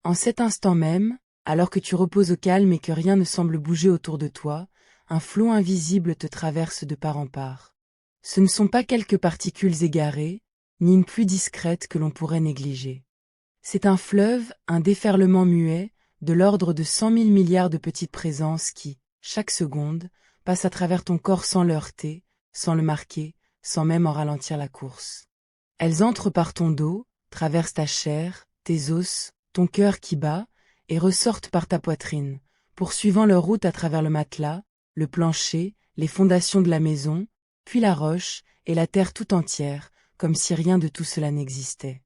En cet instant même, alors que tu reposes au calme et que rien ne semble bouger autour de toi, un flot invisible te traverse de part en part. Ce ne sont pas quelques particules égarées, ni une pluie discrète que l'on pourrait négliger. C'est un fleuve, un déferlement muet, de l'ordre de 100 000 milliards de petites présences qui, chaque seconde, passent à travers ton corps sans le heurter, sans le marquer, sans même en ralentir la course. Elles entrent par ton dos, traversent ta chair, tes os, ton cœur qui bat, et ressortent par ta poitrine, poursuivant leur route à travers le matelas, le plancher, les fondations de la maison, puis la roche, et la terre tout entière, comme si rien de tout cela n'existait.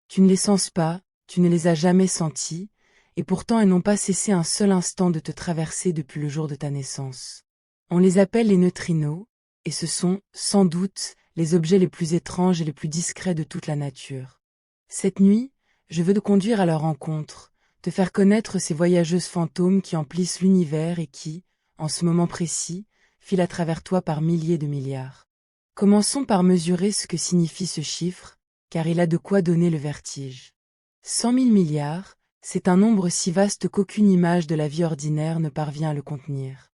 Tu ne les sens pas, tu ne les as jamais sentis, et pourtant elles n'ont pas cessé un seul instant de te traverser depuis le jour de ta naissance. On les appelle les neutrinos, et ce sont, sans doute, les objets les plus étranges et les plus discrets de toute la nature. Cette nuit, je veux te conduire à leur rencontre, te faire connaître ces voyageuses fantômes qui emplissent l'univers et qui, en ce moment précis, filent à travers toi par milliers de milliards. Commençons par mesurer ce que signifie ce chiffre, car il a de quoi donner le vertige. 100 000 milliards, c'est un nombre si vaste qu'aucune image de la vie ordinaire ne parvient à le contenir.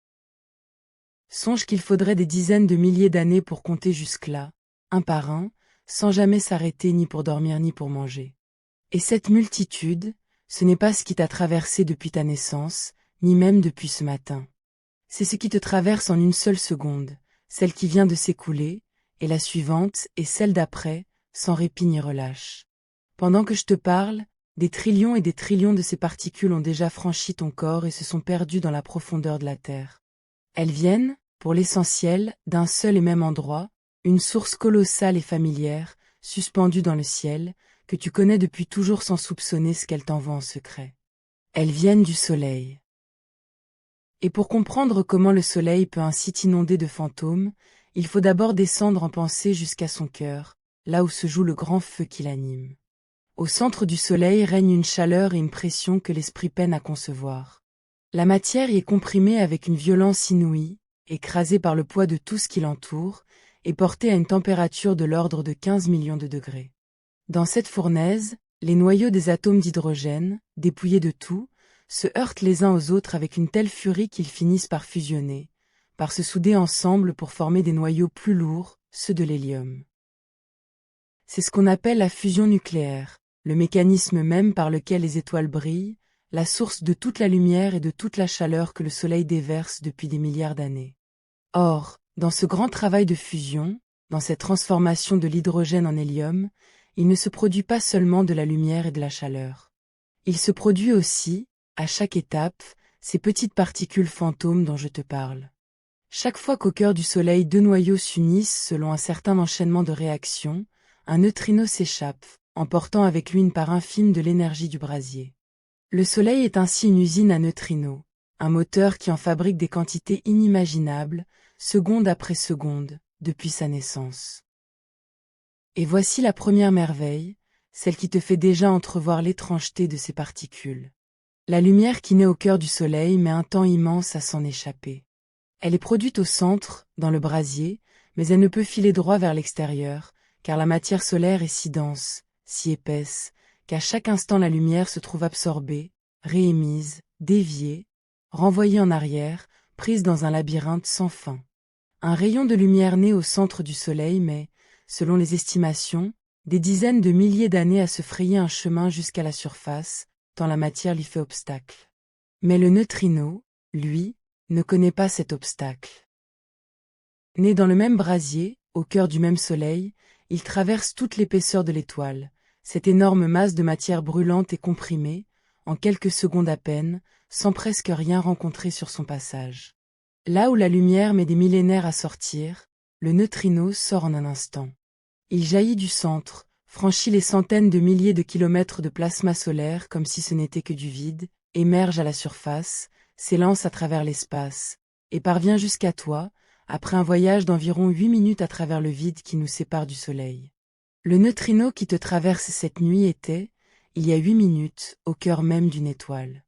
Songe qu'il faudrait des dizaines de milliers d'années pour compter jusque-là, un par un, sans jamais s'arrêter ni pour dormir ni pour manger. Et cette multitude, ce n'est pas ce qui t'a traversé depuis ta naissance, ni même depuis ce matin. C'est ce qui te traverse en une seule seconde, celle qui vient de s'écouler, et la suivante, et celle d'après, sans répit ni relâche. Pendant que je te parle, des trillions et des trillions de ces particules ont déjà franchi ton corps et se sont perdues dans la profondeur de la Terre. Elles viennent, pour l'essentiel, d'un seul et même endroit, une source colossale et familière, suspendue dans le ciel, que tu connais depuis toujours sans soupçonner ce qu'elle t'envoie en secret. Elles viennent du soleil. Et pour comprendre comment le soleil peut ainsi t'inonder de fantômes, il faut d'abord descendre en pensée jusqu'à son cœur, là où se joue le grand feu qui l'anime. Au centre du soleil règne une chaleur et une pression que l'esprit peine à concevoir. La matière y est comprimée avec une violence inouïe, écrasée par le poids de tout ce qui l'entoure, et portée à une température de l'ordre de 15 millions de degrés. Dans cette fournaise, les noyaux des atomes d'hydrogène, dépouillés de tout, se heurtent les uns aux autres avec une telle furie qu'ils finissent par fusionner, par se souder ensemble pour former des noyaux plus lourds, ceux de l'hélium. C'est ce qu'on appelle la fusion nucléaire, le mécanisme même par lequel les étoiles brillent, la source de toute la lumière et de toute la chaleur que le Soleil déverse depuis des milliards d'années. Or, dans ce grand travail de fusion, dans cette transformation de l'hydrogène en hélium, il ne se produit pas seulement de la lumière et de la chaleur. Il se produit aussi, à chaque étape, ces petites particules fantômes dont je te parle. Chaque fois qu'au cœur du Soleil deux noyaux s'unissent selon un certain enchaînement de réactions, un neutrino s'échappe, emportant avec lui une part infime de l'énergie du brasier. Le Soleil est ainsi une usine à neutrinos, un moteur qui en fabrique des quantités inimaginables, seconde après seconde, depuis sa naissance. Et voici la première merveille, celle qui te fait déjà entrevoir l'étrangeté de ces particules. La lumière qui naît au cœur du Soleil met un temps immense à s'en échapper. Elle est produite au centre, dans le brasier, mais elle ne peut filer droit vers l'extérieur, car la matière solaire est si dense, si épaisse, qu'à chaque instant la lumière se trouve absorbée, réémise, déviée, renvoyée en arrière, prise dans un labyrinthe sans fin. Un rayon de lumière naît au centre du Soleil met, selon les estimations, des dizaines de milliers d'années à se frayer un chemin jusqu'à la surface, tant la matière lui fait obstacle. Mais le neutrino, lui, ne connaît pas cet obstacle. Né dans le même brasier, au cœur du même Soleil, il traverse toute l'épaisseur de l'étoile, cette énorme masse de matière brûlante et comprimée, en quelques secondes à peine, sans presque rien rencontrer sur son passage. Là où la lumière met des millénaires à sortir, le neutrino sort en un instant. Il jaillit du centre, franchit les centaines de milliers de kilomètres de plasma solaire comme si ce n'était que du vide, émerge à la surface, s'élance à travers l'espace, et parvient jusqu'à toi, après un voyage d'environ 8 minutes à travers le vide qui nous sépare du Soleil. Le neutrino qui te traverse cette nuit était, il y a 8 minutes, au cœur même d'une étoile.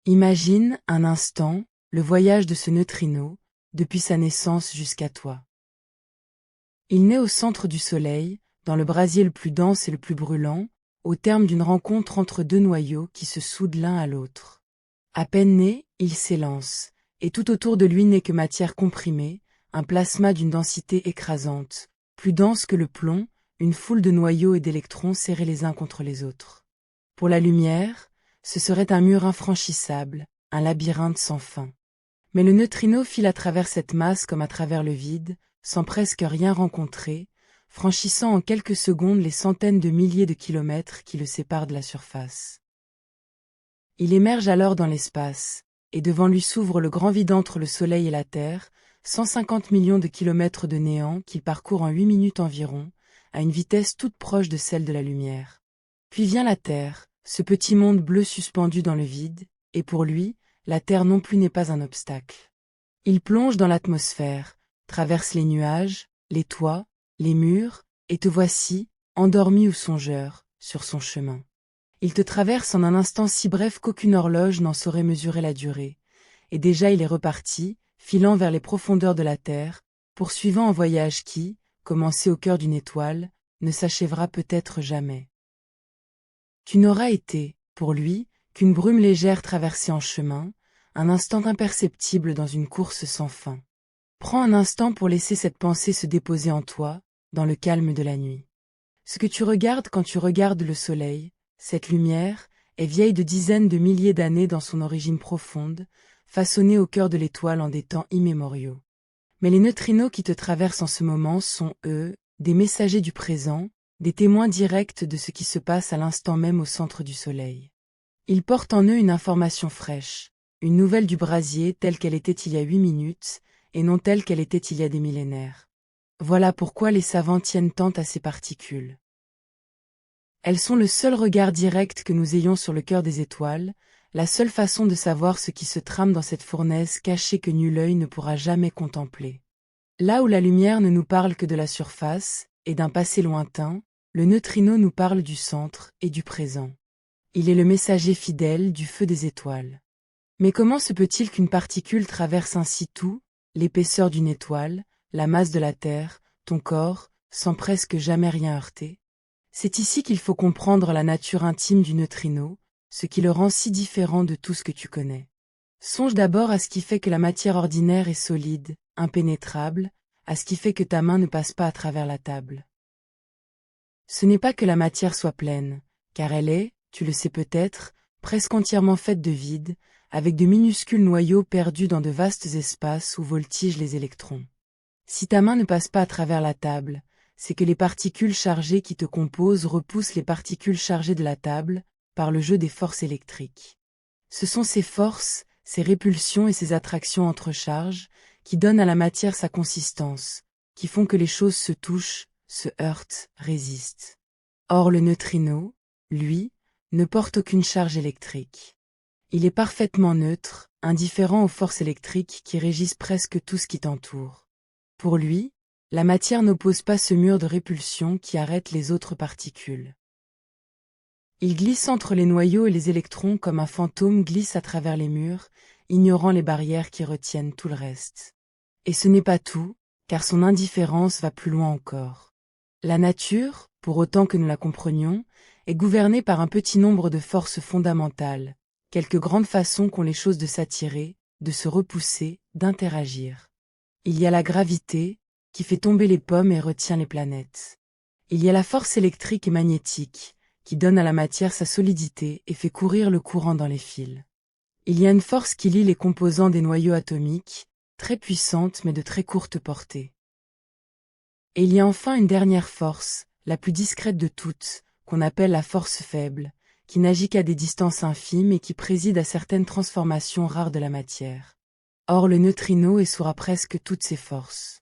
Imagine, un instant, le voyage de ce neutrino, depuis sa naissance jusqu'à toi. Il naît au centre du Soleil, dans le brasier le plus dense et le plus brûlant, au terme d'une rencontre entre deux noyaux qui se soudent l'un à l'autre. À peine né, il s'élance, et tout autour de lui n'est que matière comprimée, un plasma d'une densité écrasante, plus dense que le plomb, une foule de noyaux et d'électrons serrés les uns contre les autres. Pour la lumière, ce serait un mur infranchissable, un labyrinthe sans fin. Mais le neutrino file à travers cette masse comme à travers le vide, sans presque rien rencontrer, franchissant en quelques secondes les centaines de milliers de kilomètres qui le séparent de la surface. Il émerge alors dans l'espace, et devant lui s'ouvre le grand vide entre le Soleil et la Terre, 150 millions de kilomètres de néant qu'il parcourt en 8 minutes environ, à une vitesse toute proche de celle de la lumière. Puis vient la Terre, ce petit monde bleu suspendu dans le vide, et pour lui, la Terre non plus n'est pas un obstacle. Il plonge dans l'atmosphère, traverse les nuages, les toits, les murs, et te voici, endormi ou songeur, sur son chemin. Il te traverse en un instant si bref qu'aucune horloge n'en saurait mesurer la durée, et déjà il est reparti, filant vers les profondeurs de la Terre, poursuivant un voyage qui, commencé au cœur d'une étoile, ne s'achèvera peut-être jamais. Tu n'auras été, pour lui, qu'une brume légère traversée en chemin, un instant imperceptible dans une course sans fin. Prends un instant pour laisser cette pensée se déposer en toi, dans le calme de la nuit. Ce que tu regardes quand tu regardes le soleil, cette lumière, est vieille de dizaines de milliers d'années dans son origine profonde, façonnée au cœur de l'étoile en des temps immémoriaux. Mais les neutrinos qui te traversent en ce moment sont, eux, des messagers du présent, des témoins directs de ce qui se passe à l'instant même au centre du Soleil. Ils portent en eux une information fraîche, une nouvelle du brasier telle qu'elle était il y a 8 minutes, et non telle qu'elle était il y a des millénaires. Voilà pourquoi les savants tiennent tant à ces particules. Elles sont le seul regard direct que nous ayons sur le cœur des étoiles, la seule façon de savoir ce qui se trame dans cette fournaise cachée que nul œil ne pourra jamais contempler. Là où la lumière ne nous parle que de la surface, et d'un passé lointain, le neutrino nous parle du centre et du présent. Il est le messager fidèle du feu des étoiles. Mais comment se peut-il qu'une particule traverse ainsi tout, l'épaisseur d'une étoile, la masse de la Terre, ton corps, sans presque jamais rien heurter? C'est ici qu'il faut comprendre la nature intime du neutrino, ce qui le rend si différent de tout ce que tu connais. Songe d'abord à ce qui fait que la matière ordinaire est solide, impénétrable, à ce qui fait que ta main ne passe pas à travers la table. Ce n'est pas que la matière soit pleine, car elle est, tu le sais peut-être, presque entièrement faite de vide, avec de minuscules noyaux perdus dans de vastes espaces où voltigent les électrons. Si ta main ne passe pas à travers la table, c'est que les particules chargées qui te composent repoussent les particules chargées de la table, par le jeu des forces électriques. Ce sont ces forces, ces répulsions et ces attractions entre charges, qui donnent à la matière sa consistance, qui font que les choses se touchent, se heurtent, résistent. Or le neutrino, lui, ne porte aucune charge électrique. Il est parfaitement neutre, indifférent aux forces électriques qui régissent presque tout ce qui t'entoure. Pour lui, la matière n'oppose pas ce mur de répulsion qui arrête les autres particules. Il glisse entre les noyaux et les électrons comme un fantôme glisse à travers les murs, ignorant les barrières qui retiennent tout le reste. Et ce n'est pas tout, car son indifférence va plus loin encore. La nature, pour autant que nous la comprenions, est gouvernée par un petit nombre de forces fondamentales, quelques grandes façons qu'ont les choses de s'attirer, de se repousser, d'interagir. Il y a la gravité, qui fait tomber les pommes et retient les planètes. Il y a la force électrique et magnétique, qui donne à la matière sa solidité et fait courir le courant dans les fils. Il y a une force qui lie les composants des noyaux atomiques, très puissante mais de très courte portée. Et il y a enfin une dernière force, la plus discrète de toutes, qu'on appelle la force faible, qui n'agit qu'à des distances infimes et qui préside à certaines transformations rares de la matière. Or le neutrino essoura presque toutes ces forces.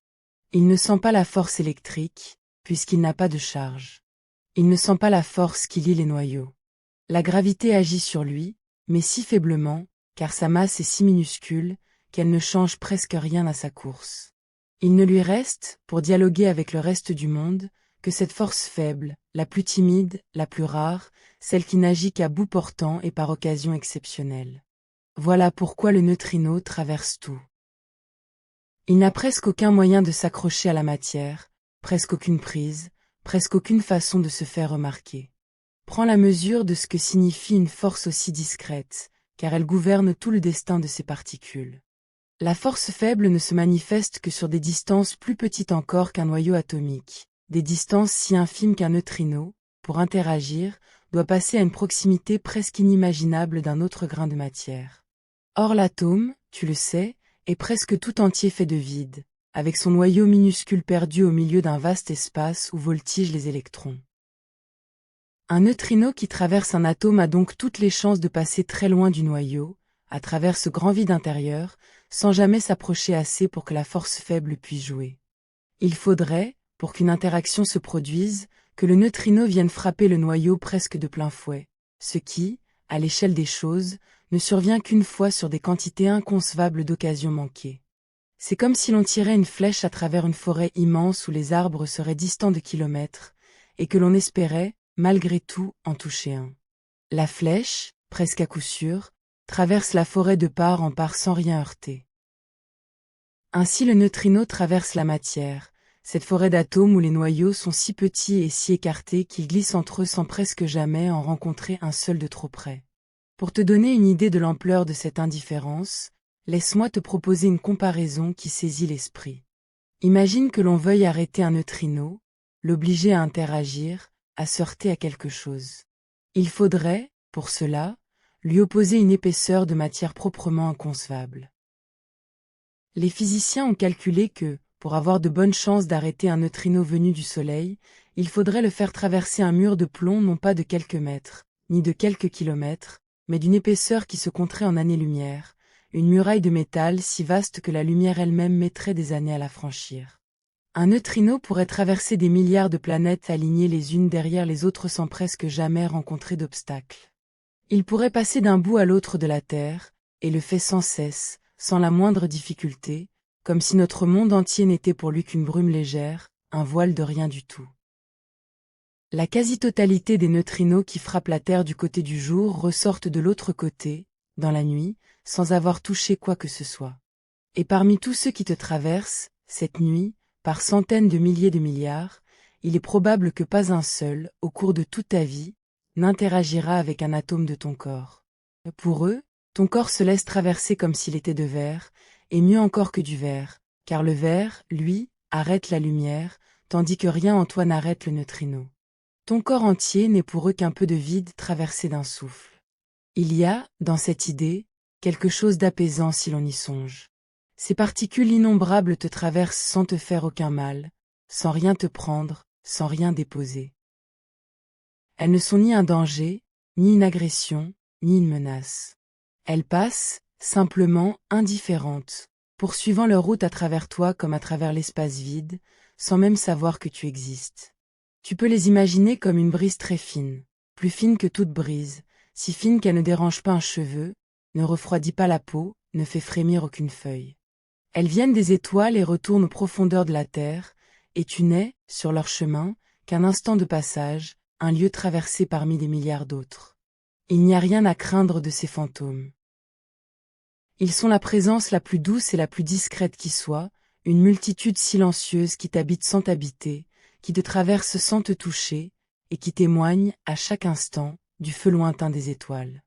Il ne sent pas la force électrique, puisqu'il n'a pas de charge. Il ne sent pas la force qui lie les noyaux. La gravité agit sur lui, mais si faiblement, car sa masse est si minuscule, qu'elle ne change presque rien à sa course. Il ne lui reste, pour dialoguer avec le reste du monde, que cette force faible, la plus timide, la plus rare, celle qui n'agit qu'à bout portant et par occasion exceptionnelle. Voilà pourquoi le neutrino traverse tout. Il n'a presque aucun moyen de s'accrocher à la matière, presque aucune prise, presque aucune façon de se faire remarquer. Prends la mesure de ce que signifie une force aussi discrète, car elle gouverne tout le destin de ces particules. La force faible ne se manifeste que sur des distances plus petites encore qu'un noyau atomique, des distances si infimes qu'un neutrino, pour interagir, doit passer à une proximité presque inimaginable d'un autre grain de matière. Or l'atome, tu le sais, est presque tout entier fait de vide, avec son noyau minuscule perdu au milieu d'un vaste espace où voltigent les électrons. Un neutrino qui traverse un atome a donc toutes les chances de passer très loin du noyau, à travers ce grand vide intérieur, sans jamais s'approcher assez pour que la force faible puisse jouer. Il faudrait, pour qu'une interaction se produise, que le neutrino vienne frapper le noyau presque de plein fouet, ce qui, à l'échelle des choses, ne survient qu'une fois sur des quantités inconcevables d'occasions manquées. C'est comme si l'on tirait une flèche à travers une forêt immense où les arbres seraient distants de kilomètres, et que l'on espérait, malgré tout, en toucher un. La flèche, presque à coup sûr, traverse la forêt de part en part sans rien heurter. Ainsi le neutrino traverse la matière, cette forêt d'atomes où les noyaux sont si petits et si écartés qu'ils glissent entre eux sans presque jamais en rencontrer un seul de trop près. Pour te donner une idée de l'ampleur de cette indifférence, laisse-moi te proposer une comparaison qui saisit l'esprit. Imagine que l'on veuille arrêter un neutrino, l'obliger à interagir, à se heurter à quelque chose. Il faudrait, pour cela, lui opposer une épaisseur de matière proprement inconcevable. Les physiciens ont calculé que, pour avoir de bonnes chances d'arrêter un neutrino venu du Soleil, il faudrait le faire traverser un mur de plomb non pas de quelques mètres, ni de quelques kilomètres, mais d'une épaisseur qui se compterait en années-lumière, une muraille de métal si vaste que la lumière elle-même mettrait des années à la franchir. Un neutrino pourrait traverser des milliards de planètes alignées les unes derrière les autres sans presque jamais rencontrer d'obstacles. Il pourrait passer d'un bout à l'autre de la Terre, et le fait sans cesse, sans la moindre difficulté, comme si notre monde entier n'était pour lui qu'une brume légère, un voile de rien du tout. La quasi-totalité des neutrinos qui frappent la Terre du côté du jour ressortent de l'autre côté, dans la nuit, sans avoir touché quoi que ce soit. Et parmi tous ceux qui te traversent, cette nuit, par centaines de milliers de milliards, il est probable que pas un seul, au cours de toute ta vie, n'interagira avec un atome de ton corps. Pour eux, ton corps se laisse traverser comme s'il était de verre, et mieux encore que du verre, car le verre, lui, arrête la lumière, tandis que rien en toi n'arrête le neutrino. Ton corps entier n'est pour eux qu'un peu de vide traversé d'un souffle. Il y a, dans cette idée, quelque chose d'apaisant si l'on y songe. Ces particules innombrables te traversent sans te faire aucun mal, sans rien te prendre, sans rien déposer. Elles ne sont ni un danger, ni une agression, ni une menace. Elles passent, simplement, indifférentes, poursuivant leur route à travers toi comme à travers l'espace vide, sans même savoir que tu existes. Tu peux les imaginer comme une brise très fine, plus fine que toute brise, si fine qu'elle ne dérange pas un cheveu, ne refroidit pas la peau, ne fait frémir aucune feuille. Elles viennent des étoiles et retournent aux profondeurs de la terre, et tu n'es, sur leur chemin, qu'un instant de passage, un lieu traversé parmi des milliards d'autres. Il n'y a rien à craindre de ces fantômes. Ils sont la présence la plus douce et la plus discrète qui soit, une multitude silencieuse qui t'habite sans t'habiter, qui te traverse sans te toucher, et qui témoigne, à chaque instant, du feu lointain des étoiles.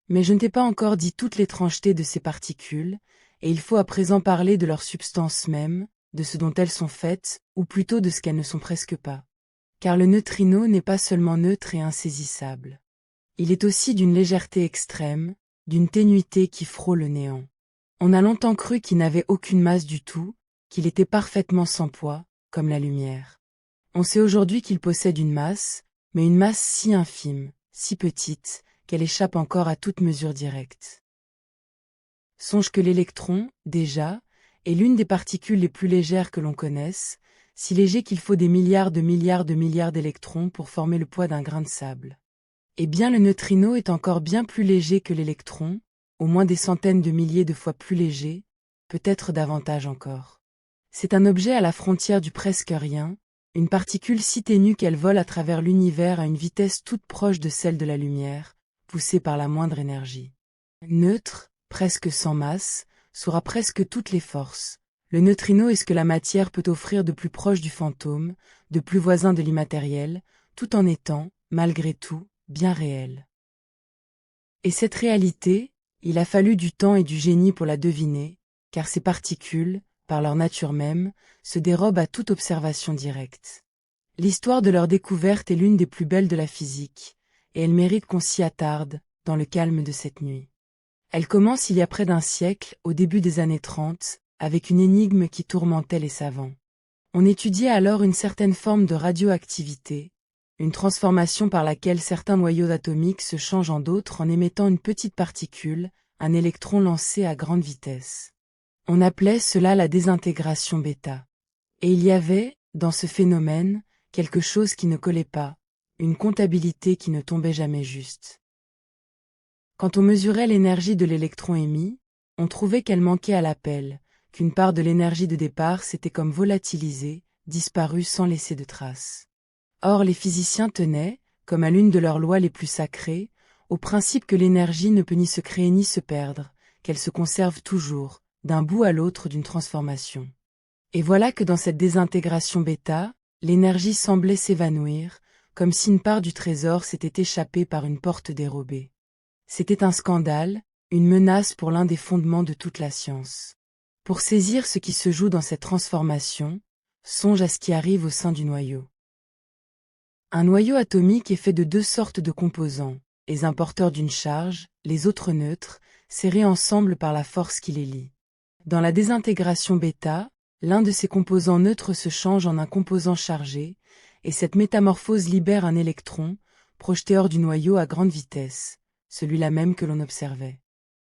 Mais je ne t'ai pas encore dit toute l'étrangeté de ces particules, et il faut à présent parler de leur substance même, de ce dont elles sont faites, ou plutôt de ce qu'elles ne sont presque pas. Car le neutrino n'est pas seulement neutre et insaisissable. Il est aussi d'une légèreté extrême, d'une ténuité qui frôle le néant. On a longtemps cru qu'il n'avait aucune masse du tout, qu'il était parfaitement sans poids, comme la lumière. On sait aujourd'hui qu'il possède une masse, mais une masse si infime, si petite, qu'elle échappe encore à toute mesure directe. Songe que l'électron, déjà, est l'une des particules les plus légères que l'on connaisse, si léger qu'il faut des milliards de milliards de milliards d'électrons pour former le poids d'un grain de sable. Eh bien le neutrino est encore bien plus léger que l'électron, au moins des centaines de milliers de fois plus léger, peut-être davantage encore. C'est un objet à la frontière du presque rien, une particule si ténue qu'elle vole à travers l'univers à une vitesse toute proche de celle de la lumière, poussée par la moindre énergie. Neutre, presque sans masse, saura presque toutes les forces. Le neutrino est ce que la matière peut offrir de plus proche du fantôme, de plus voisin de l'immatériel, tout en étant, malgré tout, bien réelle. Et cette réalité, il a fallu du temps et du génie pour la deviner, car ces particules, par leur nature même, se dérobent à toute observation directe. L'histoire de leur découverte est l'une des plus belles de la physique, et elle mérite qu'on s'y attarde, dans le calme de cette nuit. Elle commence il y a près d'un siècle, au début des années 30, avec une énigme qui tourmentait les savants. On étudiait alors une certaine forme de radioactivité, une transformation par laquelle certains noyaux atomiques se changent en d'autres en émettant une petite particule, un électron lancé à grande vitesse. On appelait cela la désintégration bêta. Et il y avait, dans ce phénomène, quelque chose qui ne collait pas, une comptabilité qui ne tombait jamais juste. Quand on mesurait l'énergie de l'électron émis, on trouvait qu'elle manquait à l'appel, qu'une part de l'énergie de départ s'était comme volatilisée, disparue sans laisser de traces. Or les physiciens tenaient, comme à l'une de leurs lois les plus sacrées, au principe que l'énergie ne peut ni se créer ni se perdre, qu'elle se conserve toujours, d'un bout à l'autre d'une transformation. Et voilà que dans cette désintégration bêta, l'énergie semblait s'évanouir, comme si une part du trésor s'était échappée par une porte dérobée. C'était un scandale, une menace pour l'un des fondements de toute la science. Pour saisir ce qui se joue dans cette transformation, songe à ce qui arrive au sein du noyau. Un noyau atomique est fait de deux sortes de composants, les uns porteurs d'une charge, les autres neutres, serrés ensemble par la force qui les lie. Dans la désintégration bêta, l'un de ces composants neutres se change en un composant chargé, et cette métamorphose libère un électron, projeté hors du noyau à grande vitesse, celui-là même que l'on observait.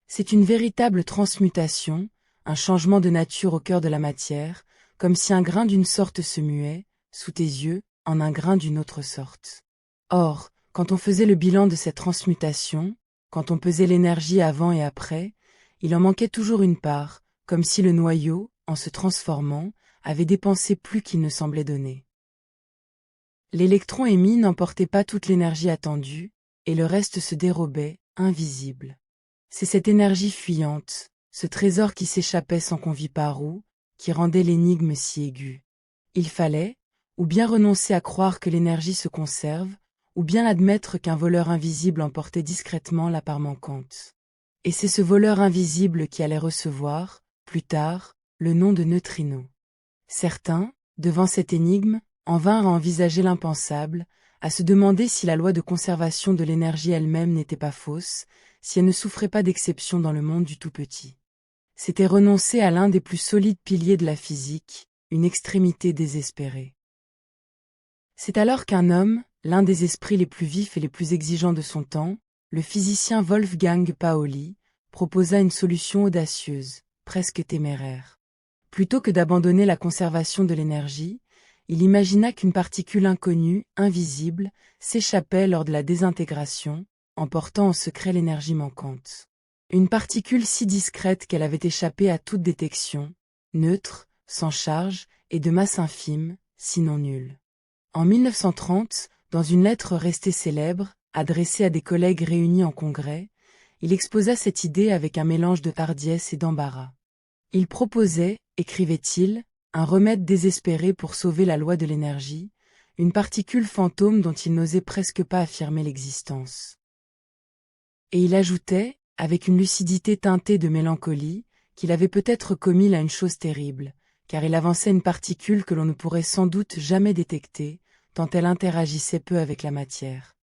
C'est une véritable transmutation, un changement de nature au cœur de la matière, comme si un grain d'une sorte se muait, sous tes yeux, en un grain d'une autre sorte. Or, quand on faisait le bilan de cette transmutation, quand on pesait l'énergie avant et après, il en manquait toujours une part, comme si le noyau, en se transformant, avait dépensé plus qu'il ne semblait donner. L'électron émis n'emportait pas toute l'énergie attendue, et le reste se dérobait, invisible. C'est cette énergie fuyante, ce trésor qui s'échappait sans qu'on vît par où, qui rendait l'énigme si aiguë. Il fallait, ou bien renoncer à croire que l'énergie se conserve, ou bien admettre qu'un voleur invisible emportait discrètement la part manquante. Et c'est ce voleur invisible qui allait recevoir, plus tard, le nom de neutrino. Certains, devant cette énigme, en vinrent à envisager l'impensable, à se demander si la loi de conservation de l'énergie elle-même n'était pas fausse, si elle ne souffrait pas d'exception dans le monde du tout petit. C'était renoncer à l'un des plus solides piliers de la physique, une extrémité désespérée. C'est alors qu'un homme, l'un des esprits les plus vifs et les plus exigeants de son temps, le physicien Wolfgang Pauli, proposa une solution audacieuse, presque téméraire. Plutôt que d'abandonner la conservation de l'énergie, il imagina qu'une particule inconnue, invisible, s'échappait lors de la désintégration, emportant en secret l'énergie manquante. Une particule si discrète qu'elle avait échappé à toute détection, neutre, sans charge, et de masse infime, sinon nulle. En 1930, dans une lettre restée célèbre, adressée à des collègues réunis en congrès, il exposa cette idée avec un mélange de hardiesse et d'embarras. Il proposait, écrivait-il, un remède désespéré pour sauver la loi de l'énergie, une particule fantôme dont il n'osait presque pas affirmer l'existence. Et il ajoutait, avec une lucidité teintée de mélancolie, qu'il avait peut-être commis là une chose terrible, car il avançait une particule que l'on ne pourrait sans doute jamais détecter, tant elle interagissait peu avec la matière.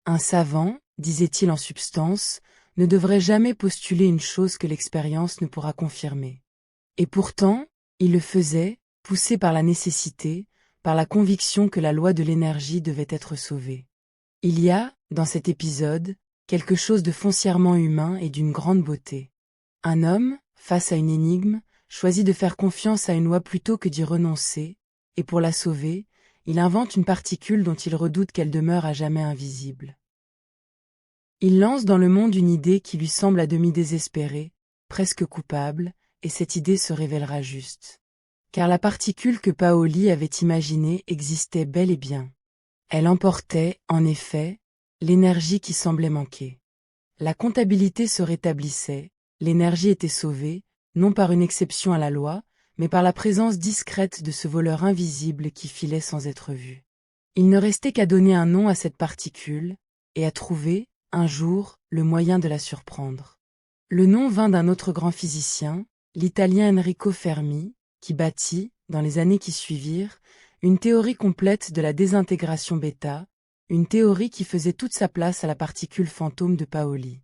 Un savant, disait-il en substance, ne devrait jamais postuler une chose que l'expérience ne pourra confirmer. Et pourtant, il le faisait, poussé par la nécessité, par la conviction que la loi de l'énergie devait être sauvée. Il y a, dans cet épisode, quelque chose de foncièrement humain et d'une grande beauté. Un homme, face à une énigme, choisit de faire confiance à une loi plutôt que d'y renoncer, et pour la sauver, il invente une particule dont il redoute qu'elle demeure à jamais invisible. Il lance dans le monde une idée qui lui semble à demi désespérée, presque coupable, et cette idée se révélera juste. Car la particule que Paoli avait imaginée existait bel et bien. Elle emportait, en effet, l'énergie qui semblait manquer. La comptabilité se rétablissait, l'énergie était sauvée, non par une exception à la loi, mais par la présence discrète de ce voleur invisible qui filait sans être vu. Il ne restait qu'à donner un nom à cette particule, et a trouvé, un jour, le moyen de la surprendre. Le nom vint d'un autre grand physicien, l'Italien Enrico Fermi, qui bâtit, dans les années qui suivirent, une théorie complète de la désintégration bêta, une théorie qui faisait toute sa place à la particule fantôme de Paoli.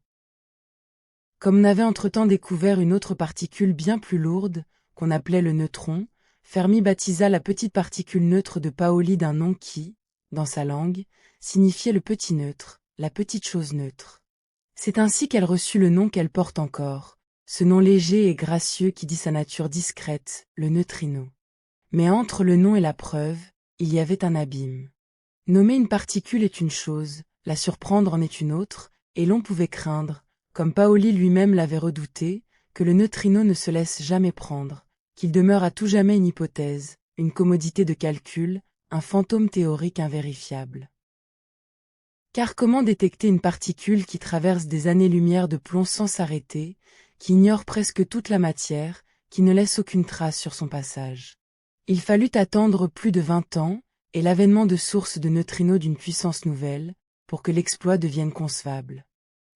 Comme on avait entre-temps découvert une autre particule bien plus lourde, qu'on appelait le neutron, Fermi baptisa la petite particule neutre de Paoli d'un nom qui, dans sa langue, signifiait le petit neutre, la petite chose neutre. C'est ainsi qu'elle reçut le nom qu'elle porte encore, ce nom léger et gracieux qui dit sa nature discrète, le neutrino. Mais entre le nom et la preuve, il y avait un abîme. Nommer une particule est une chose, la surprendre en est une autre, et l'on pouvait craindre, comme Paoli lui-même l'avait redouté, que le neutrino ne se laisse jamais prendre, qu'il demeure à tout jamais une hypothèse, une commodité de calcul, un fantôme théorique invérifiable. Car comment détecter une particule qui traverse des années-lumière de plomb sans s'arrêter, qui ignore presque toute la matière, qui ne laisse aucune trace sur son passage? Il fallut attendre plus de 20 ans, et l'avènement de sources de neutrinos d'une puissance nouvelle, pour que l'exploit devienne concevable.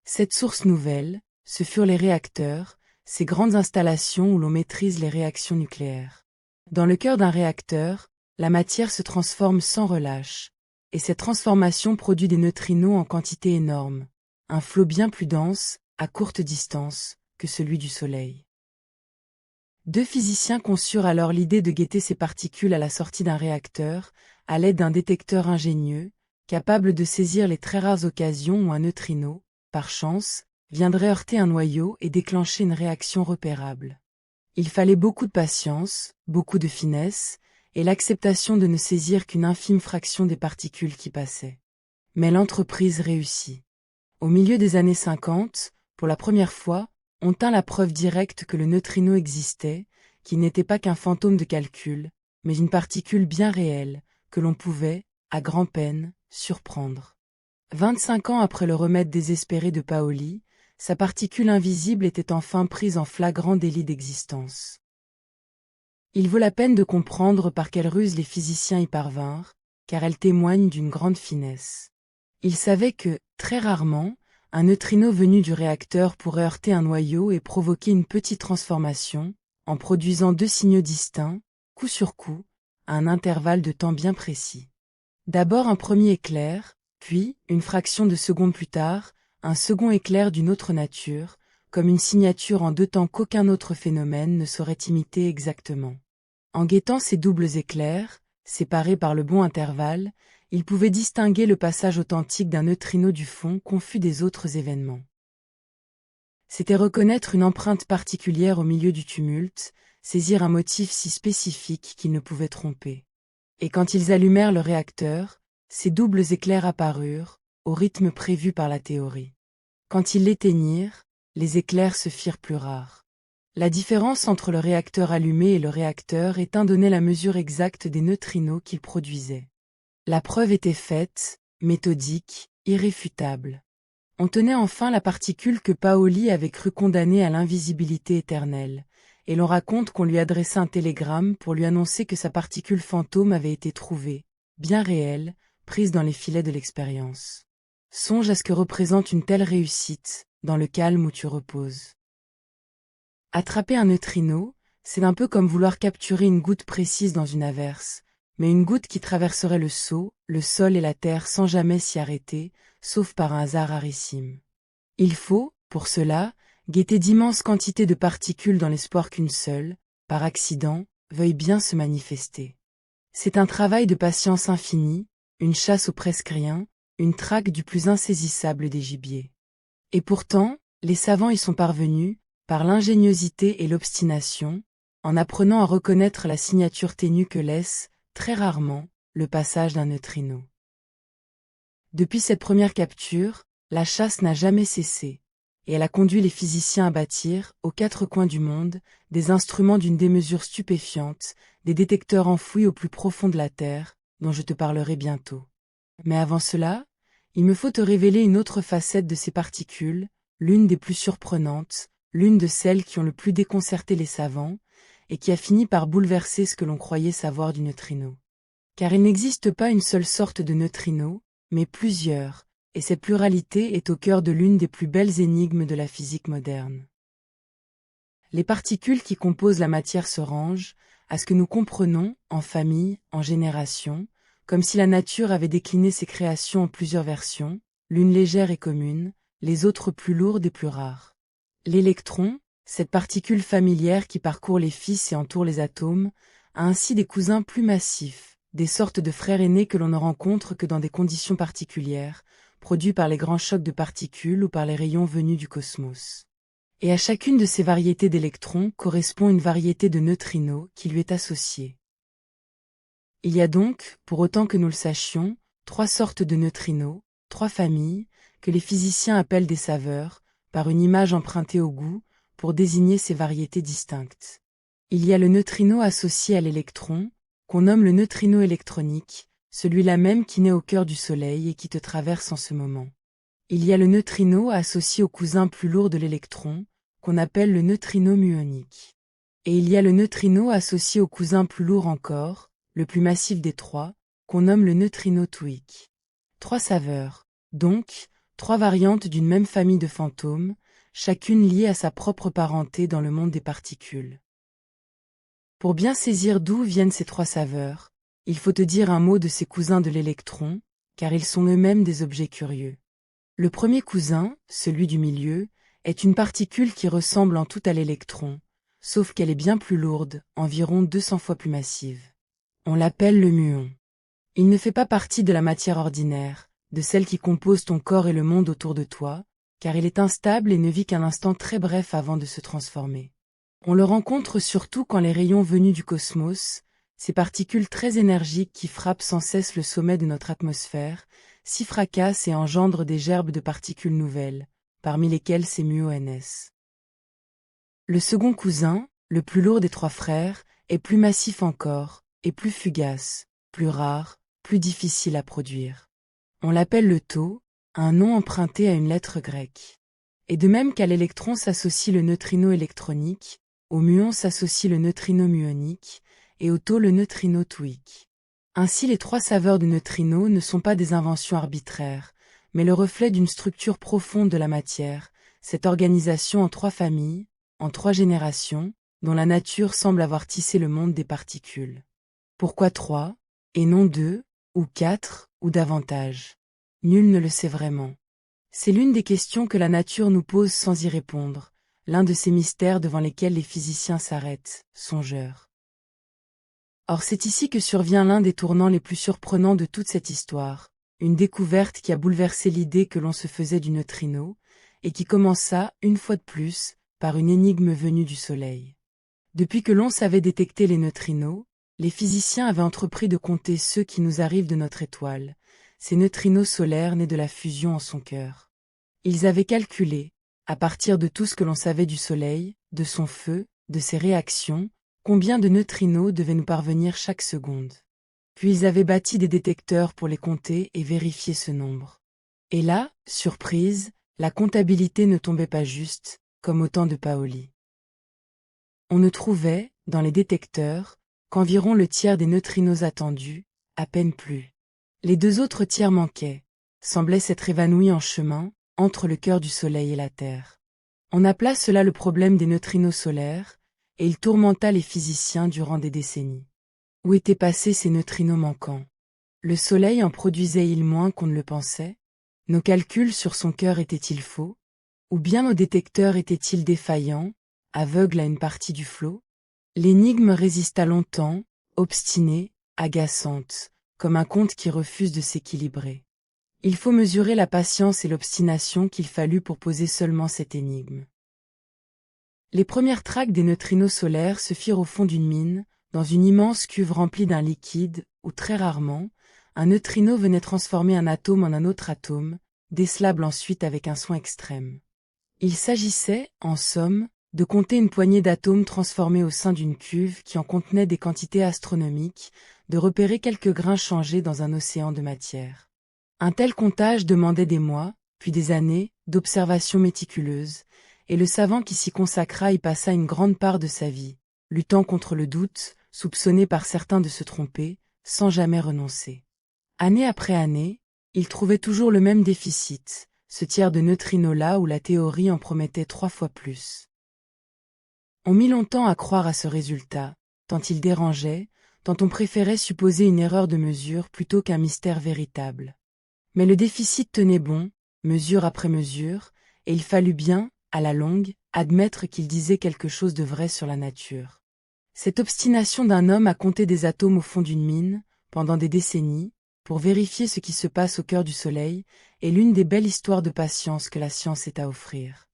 Cette source nouvelle, ce furent les réacteurs, ces grandes installations où l'on maîtrise les réactions nucléaires. Dans le cœur d'un réacteur, la matière se transforme sans relâche, et cette transformation produit des neutrinos en quantité énorme, un flot bien plus dense, à courte distance, que celui du Soleil. Deux physiciens conçurent alors l'idée de guetter ces particules à la sortie d'un réacteur, à l'aide d'un détecteur ingénieux, capable de saisir les très rares occasions où un neutrino, par chance, viendrait heurter un noyau et déclencher une réaction repérable. Il fallait beaucoup de patience, beaucoup de finesse, et l'acceptation de ne saisir qu'une infime fraction des particules qui passaient. Mais l'entreprise réussit. Au milieu des années 50, pour la première fois, on tint la preuve directe que le neutrino existait, qu'il n'était pas qu'un fantôme de calcul, mais une particule bien réelle, que l'on pouvait, à grand-peine, surprendre. 25 ans après le remède désespéré de Paoli, sa particule invisible était enfin prise en flagrant délit d'existence. Il vaut la peine de comprendre par quelle ruse les physiciens y parvinrent, car elle témoigne d'une grande finesse. Ils savaient que, très rarement, un neutrino venu du réacteur pourrait heurter un noyau et provoquer une petite transformation, en produisant deux signaux distincts, coup sur coup, à un intervalle de temps bien précis. D'abord un premier éclair, puis, une fraction de seconde plus tard, un second éclair d'une autre nature, comme une signature en deux temps qu'aucun autre phénomène ne saurait imiter exactement. En guettant ces doubles éclairs, séparés par le bon intervalle, il pouvait distinguer le passage authentique d'un neutrino du fond confus des autres événements. C'était reconnaître une empreinte particulière au milieu du tumulte, saisir un motif si spécifique qu'il ne pouvait tromper. Et quand ils allumèrent le réacteur, ces doubles éclairs apparurent, au rythme prévu par la théorie. Quand ils l'éteignirent, les éclairs se firent plus rares. La différence entre le réacteur allumé et le réacteur éteint donnait la mesure exacte des neutrinos qu'il produisait. La preuve était faite, méthodique, irréfutable. On tenait enfin la particule que Paoli avait cru condamnée à l'invisibilité éternelle, et l'on raconte qu'on lui adressa un télégramme pour lui annoncer que sa particule fantôme avait été trouvée, bien réelle, prise dans les filets de l'expérience. Songe à ce que représente une telle réussite, dans le calme où tu reposes. Attraper un neutrino, c'est un peu comme vouloir capturer une goutte précise dans une averse, mais une goutte qui traverserait le seau, le sol et la terre sans jamais s'y arrêter, sauf par un hasard rarissime. Il faut, pour cela, guetter d'immenses quantités de particules dans l'espoir qu'une seule, par accident, veuille bien se manifester. C'est un travail de patience infinie, une chasse au presque rien, une traque du plus insaisissable des gibiers. Et pourtant, les savants y sont parvenus, par l'ingéniosité et l'obstination, en apprenant à reconnaître la signature ténue que laisse, très rarement, le passage d'un neutrino. Depuis cette première capture, la chasse n'a jamais cessé, et elle a conduit les physiciens à bâtir, aux quatre coins du monde, des instruments d'une démesure stupéfiante, des détecteurs enfouis au plus profond de la Terre, dont je te parlerai bientôt. Mais avant cela, il me faut te révéler une autre facette de ces particules, l'une des plus surprenantes, l'une de celles qui ont le plus déconcerté les savants, et qui a fini par bouleverser ce que l'on croyait savoir du neutrino. Car il n'existe pas une seule sorte de neutrino, mais plusieurs, et cette pluralité est au cœur de l'une des plus belles énigmes de la physique moderne. Les particules qui composent la matière se rangent, à ce que nous comprenons, en famille, en génération, comme si la nature avait décliné ses créations en plusieurs versions, l'une légère et commune, les autres plus lourdes et plus rares. L'électron, cette particule familière qui parcourt les fils et entoure les atomes, a ainsi des cousins plus massifs, des sortes de frères aînés que l'on ne rencontre que dans des conditions particulières, produits par les grands chocs de particules ou par les rayons venus du cosmos. Et à chacune de ces variétés d'électrons correspond une variété de neutrinos qui lui est associée. Il y a donc, pour autant que nous le sachions, 3 sortes de neutrinos, 3 familles, que les physiciens appellent des saveurs, par une image empruntée au goût, pour désigner ces variétés distinctes. Il y a le neutrino associé à l'électron, qu'on nomme le neutrino électronique, celui-là même qui naît au cœur du Soleil et qui te traverse en ce moment. Il y a le neutrino associé au cousin plus lourd de l'électron, qu'on appelle le neutrino muonique. Et il y a le neutrino associé au cousin plus lourd encore, le plus massif des 3, qu'on nomme le neutrino twique. 3 saveurs, donc, 3 variantes d'une même famille de fantômes, chacune liée à sa propre parenté dans le monde des particules. Pour bien saisir d'où viennent ces 3 saveurs, il faut te dire un mot de ces cousins de l'électron, car ils sont eux-mêmes des objets curieux. Le premier cousin, celui du milieu, est une particule qui ressemble en tout à l'électron, sauf qu'elle est bien plus lourde, environ 200 fois plus massive. On l'appelle le muon. Il ne fait pas partie de la matière ordinaire, de celle qui compose ton corps et le monde autour de toi, car il est instable et ne vit qu'un instant très bref avant de se transformer. On le rencontre surtout quand les rayons venus du cosmos, ces particules très énergiques qui frappent sans cesse le sommet de notre atmosphère, s'y fracassent et engendrent des gerbes de particules nouvelles, parmi lesquelles ces muons. Le second cousin, le plus lourd des 3 frères, est plus massif encore, et plus fugace, plus rare, plus difficile à produire. On l'appelle le tau, un nom emprunté à une lettre grecque. Et de même qu'à l'électron s'associe le neutrino électronique, au muon s'associe le neutrino muonique, et au tau le neutrino twique. Ainsi les 3 saveurs de neutrinos ne sont pas des inventions arbitraires, mais le reflet d'une structure profonde de la matière, cette organisation en 3 familles, en 3 générations, dont la nature semble avoir tissé le monde des particules. Pourquoi 3, et non 2, ou 4, ou davantage? Nul ne le sait vraiment. C'est l'une des questions que la nature nous pose sans y répondre, l'un de ces mystères devant lesquels les physiciens s'arrêtent, songeurs. Or c'est ici que survient l'un des tournants les plus surprenants de toute cette histoire, une découverte qui a bouleversé l'idée que l'on se faisait du neutrino, et qui commença, une fois de plus, par une énigme venue du Soleil. Depuis que l'on savait détecter les neutrinos, les physiciens avaient entrepris de compter ceux qui nous arrivent de notre étoile, ces neutrinos solaires nés de la fusion en son cœur. Ils avaient calculé, à partir de tout ce que l'on savait du Soleil, de son feu, de ses réactions, combien de neutrinos devaient nous parvenir chaque seconde. Puis ils avaient bâti des détecteurs pour les compter et vérifier ce nombre. Et là, surprise, la comptabilité ne tombait pas juste, comme au temps de Paoli. On ne trouvait, dans les détecteurs, qu'environ le tiers des neutrinos attendus, à peine plus. Les 2 autres tiers manquaient, semblaient s'être évanouis en chemin, entre le cœur du Soleil et la Terre. On appela cela le problème des neutrinos solaires, et il tourmenta les physiciens durant des décennies. Où étaient passés ces neutrinos manquants? Le Soleil en produisait-il moins qu'on ne le pensait? Nos calculs sur son cœur étaient-ils faux? Ou bien nos détecteurs étaient-ils défaillants, aveugles à une partie du flot? L'énigme résista longtemps, obstinée, agaçante, comme un conte qui refuse de s'équilibrer. Il faut mesurer la patience et l'obstination qu'il fallut pour poser seulement cette énigme. Les premières traques des neutrinos solaires se firent au fond d'une mine, dans une immense cuve remplie d'un liquide, où très rarement, un neutrino venait transformer un atome en un autre atome, décelable ensuite avec un soin extrême. Il s'agissait, en somme, de compter une poignée d'atomes transformés au sein d'une cuve qui en contenait des quantités astronomiques, de repérer quelques grains changés dans un océan de matière. Un tel comptage demandait des mois, puis des années, d'observations méticuleuses, et le savant qui s'y consacra y passa une grande part de sa vie, luttant contre le doute, soupçonné par certains de se tromper, sans jamais renoncer. Année après année, Il trouvait toujours le même déficit, ce tiers de neutrinos là où la théorie en promettait 3 fois plus. On mit longtemps à croire à ce résultat, tant il dérangeait, tant on préférait supposer une erreur de mesure plutôt qu'un mystère véritable. Mais le déficit tenait bon, mesure après mesure, et il fallut bien, à la longue, admettre qu'il disait quelque chose de vrai sur la nature. Cette obstination d'un homme à compter des atomes au fond d'une mine, pendant des décennies, pour vérifier ce qui se passe au cœur du Soleil, est l'une des belles histoires de patience que la science ait à offrir.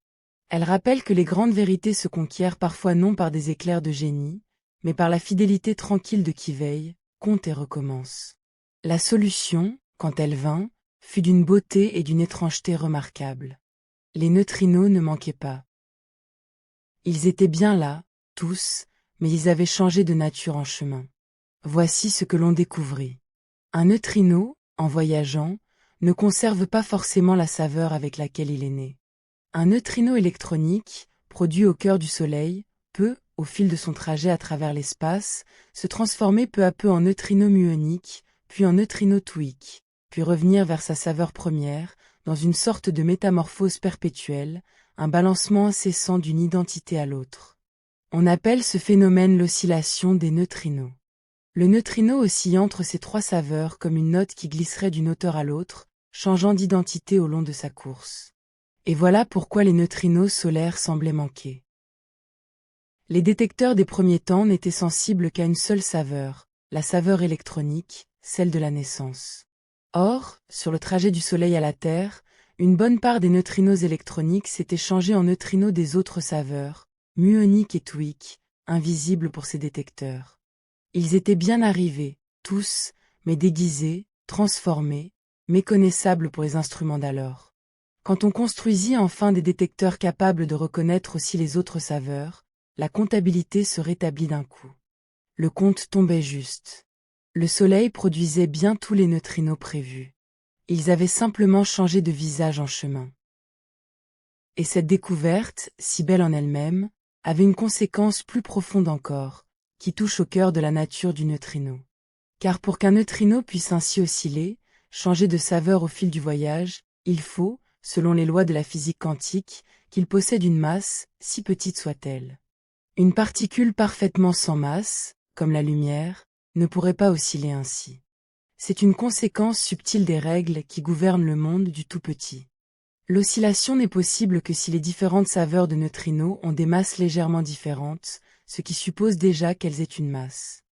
Elle rappelle que les grandes vérités se conquièrent parfois non par des éclairs de génie, mais par la fidélité tranquille de qui veille, compte et recommence. La solution, quand elle vint, fut d'une beauté et d'une étrangeté remarquables. Les neutrinos ne manquaient pas. Ils étaient bien là, tous, mais ils avaient changé de nature en chemin. Voici ce que l'on découvrit. Un neutrino, en voyageant, ne conserve pas forcément la saveur avec laquelle il est né. Un neutrino électronique, produit au cœur du Soleil, peut, au fil de son trajet à travers l'espace, se transformer peu à peu en neutrino muonique, puis en neutrino twique, puis revenir vers sa saveur première, dans une sorte de métamorphose perpétuelle, un balancement incessant d'une identité à l'autre. On appelle ce phénomène l'oscillation des neutrinos. Le neutrino oscille entre ces 3 saveurs comme une note qui glisserait d'une hauteur à l'autre, changeant d'identité au long de sa course. Et voilà pourquoi les neutrinos solaires semblaient manquer. Les détecteurs des premiers temps n'étaient sensibles qu'à une seule saveur, la saveur électronique, celle de la naissance. Or, sur le trajet du Soleil à la Terre, une bonne part des neutrinos électroniques s'étaient changés en neutrinos des autres saveurs, muoniques et twiques, invisibles pour ces détecteurs. Ils étaient bien arrivés, tous, mais déguisés, transformés, méconnaissables pour les instruments d'alors. Quand on construisit enfin des détecteurs capables de reconnaître aussi les autres saveurs, la comptabilité se rétablit d'un coup. Le compte tombait juste. Le Soleil produisait bien tous les neutrinos prévus. Ils avaient simplement changé de visage en chemin. Et cette découverte, si belle en elle-même, avait une conséquence plus profonde encore, qui touche au cœur de la nature du neutrino. Car pour qu'un neutrino puisse ainsi osciller, changer de saveur au fil du voyage, il faut, selon les lois de la physique quantique, qu'il possède une masse, si petite soit-elle. Une particule parfaitement sans masse, comme la lumière, ne pourrait pas osciller ainsi. C'est une conséquence subtile des règles qui gouvernent le monde du tout petit. L'oscillation n'est possible que si les différentes saveurs de neutrinos ont des masses légèrement différentes, ce qui suppose déjà qu'elles aient une masse.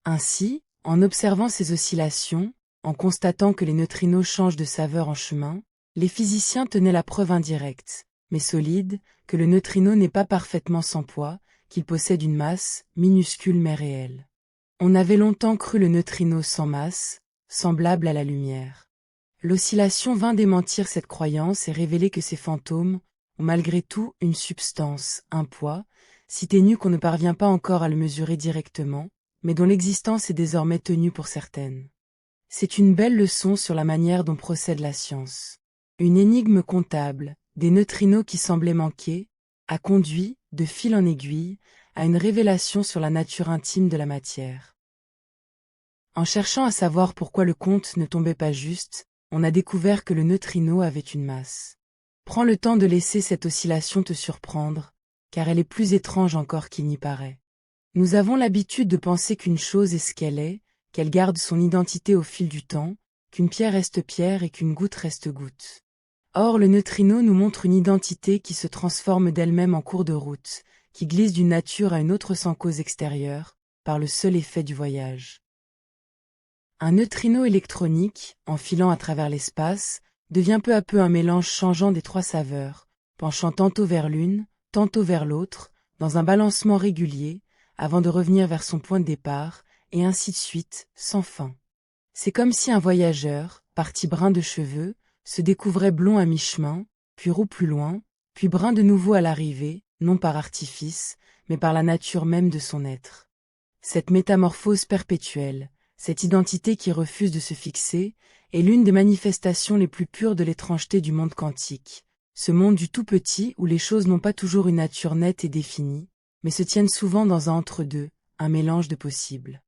Ainsi, en observant ces oscillations, en constatant que les neutrinos changent de saveur en chemin, les physiciens tenaient la preuve indirecte, mais solide, que le neutrino n'est pas parfaitement sans poids, qu'il possède une masse, minuscule mais réelle. On avait longtemps cru le neutrino sans masse, semblable à la lumière. L'oscillation vint démentir cette croyance et révéler que ces fantômes ont malgré tout une substance, un poids, si ténu qu'on ne parvient pas encore à le mesurer directement, mais dont l'existence est désormais tenue pour certaine. C'est une belle leçon sur la manière dont procède la science. Une énigme comptable, des neutrinos qui semblaient manquer, a conduit, de fil en aiguille, à une révélation sur la nature intime de la matière. En cherchant à savoir pourquoi le compte ne tombait pas juste, on a découvert que le neutrino avait une masse. Prends le temps de laisser cette oscillation te surprendre, car elle est plus étrange encore qu'il n'y paraît. Nous avons l'habitude de penser qu'une chose est ce qu'elle garde son identité au fil du temps, qu'une pierre reste pierre et qu'une goutte reste goutte. Or le neutrino nous montre une identité qui se transforme d'elle-même en cours de route, qui glisse d'une nature à une autre sans cause extérieure, par le seul effet du voyage. Un neutrino électronique, en filant à travers l'espace, devient peu à peu un mélange changeant des 3 saveurs, penchant tantôt vers l'une, tantôt vers l'autre, dans un balancement régulier, avant de revenir vers son point de départ, et ainsi de suite, sans fin. C'est comme si un voyageur, parti brun de cheveux, se découvrait blond à mi-chemin, puis roux plus loin, puis brun de nouveau à l'arrivée, non par artifice, mais par la nature même de son être. Cette métamorphose perpétuelle, cette identité qui refuse de se fixer, est l'une des manifestations les plus pures de l'étrangeté du monde quantique, ce monde du tout petit où les choses n'ont pas toujours une nature nette et définie, mais se tiennent souvent dans un entre-deux, un mélange de possibles.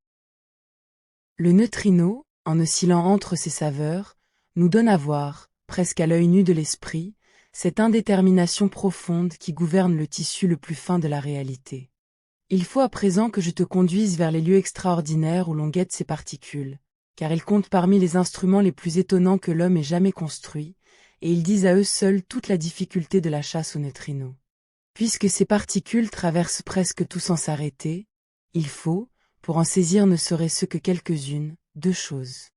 Le neutrino, en oscillant entre ces saveurs, nous donne à voir, presque à l'œil nu de l'esprit, cette indétermination profonde qui gouverne le tissu le plus fin de la réalité. Il faut à présent que je te conduise vers les lieux extraordinaires où l'on guette ces particules, car ils comptent parmi les instruments les plus étonnants que l'homme ait jamais construits, et ils disent à eux seuls toute la difficulté de la chasse aux neutrinos. Puisque ces particules traversent presque tout sans s'arrêter, il faut, pour en saisir ne serait-ce que quelques-unes, deux choses.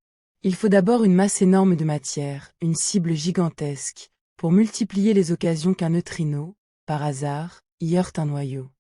Il faut d'abord une masse énorme de matière, une cible gigantesque, pour multiplier les occasions qu'un neutrino, par hasard, y heurte un noyau.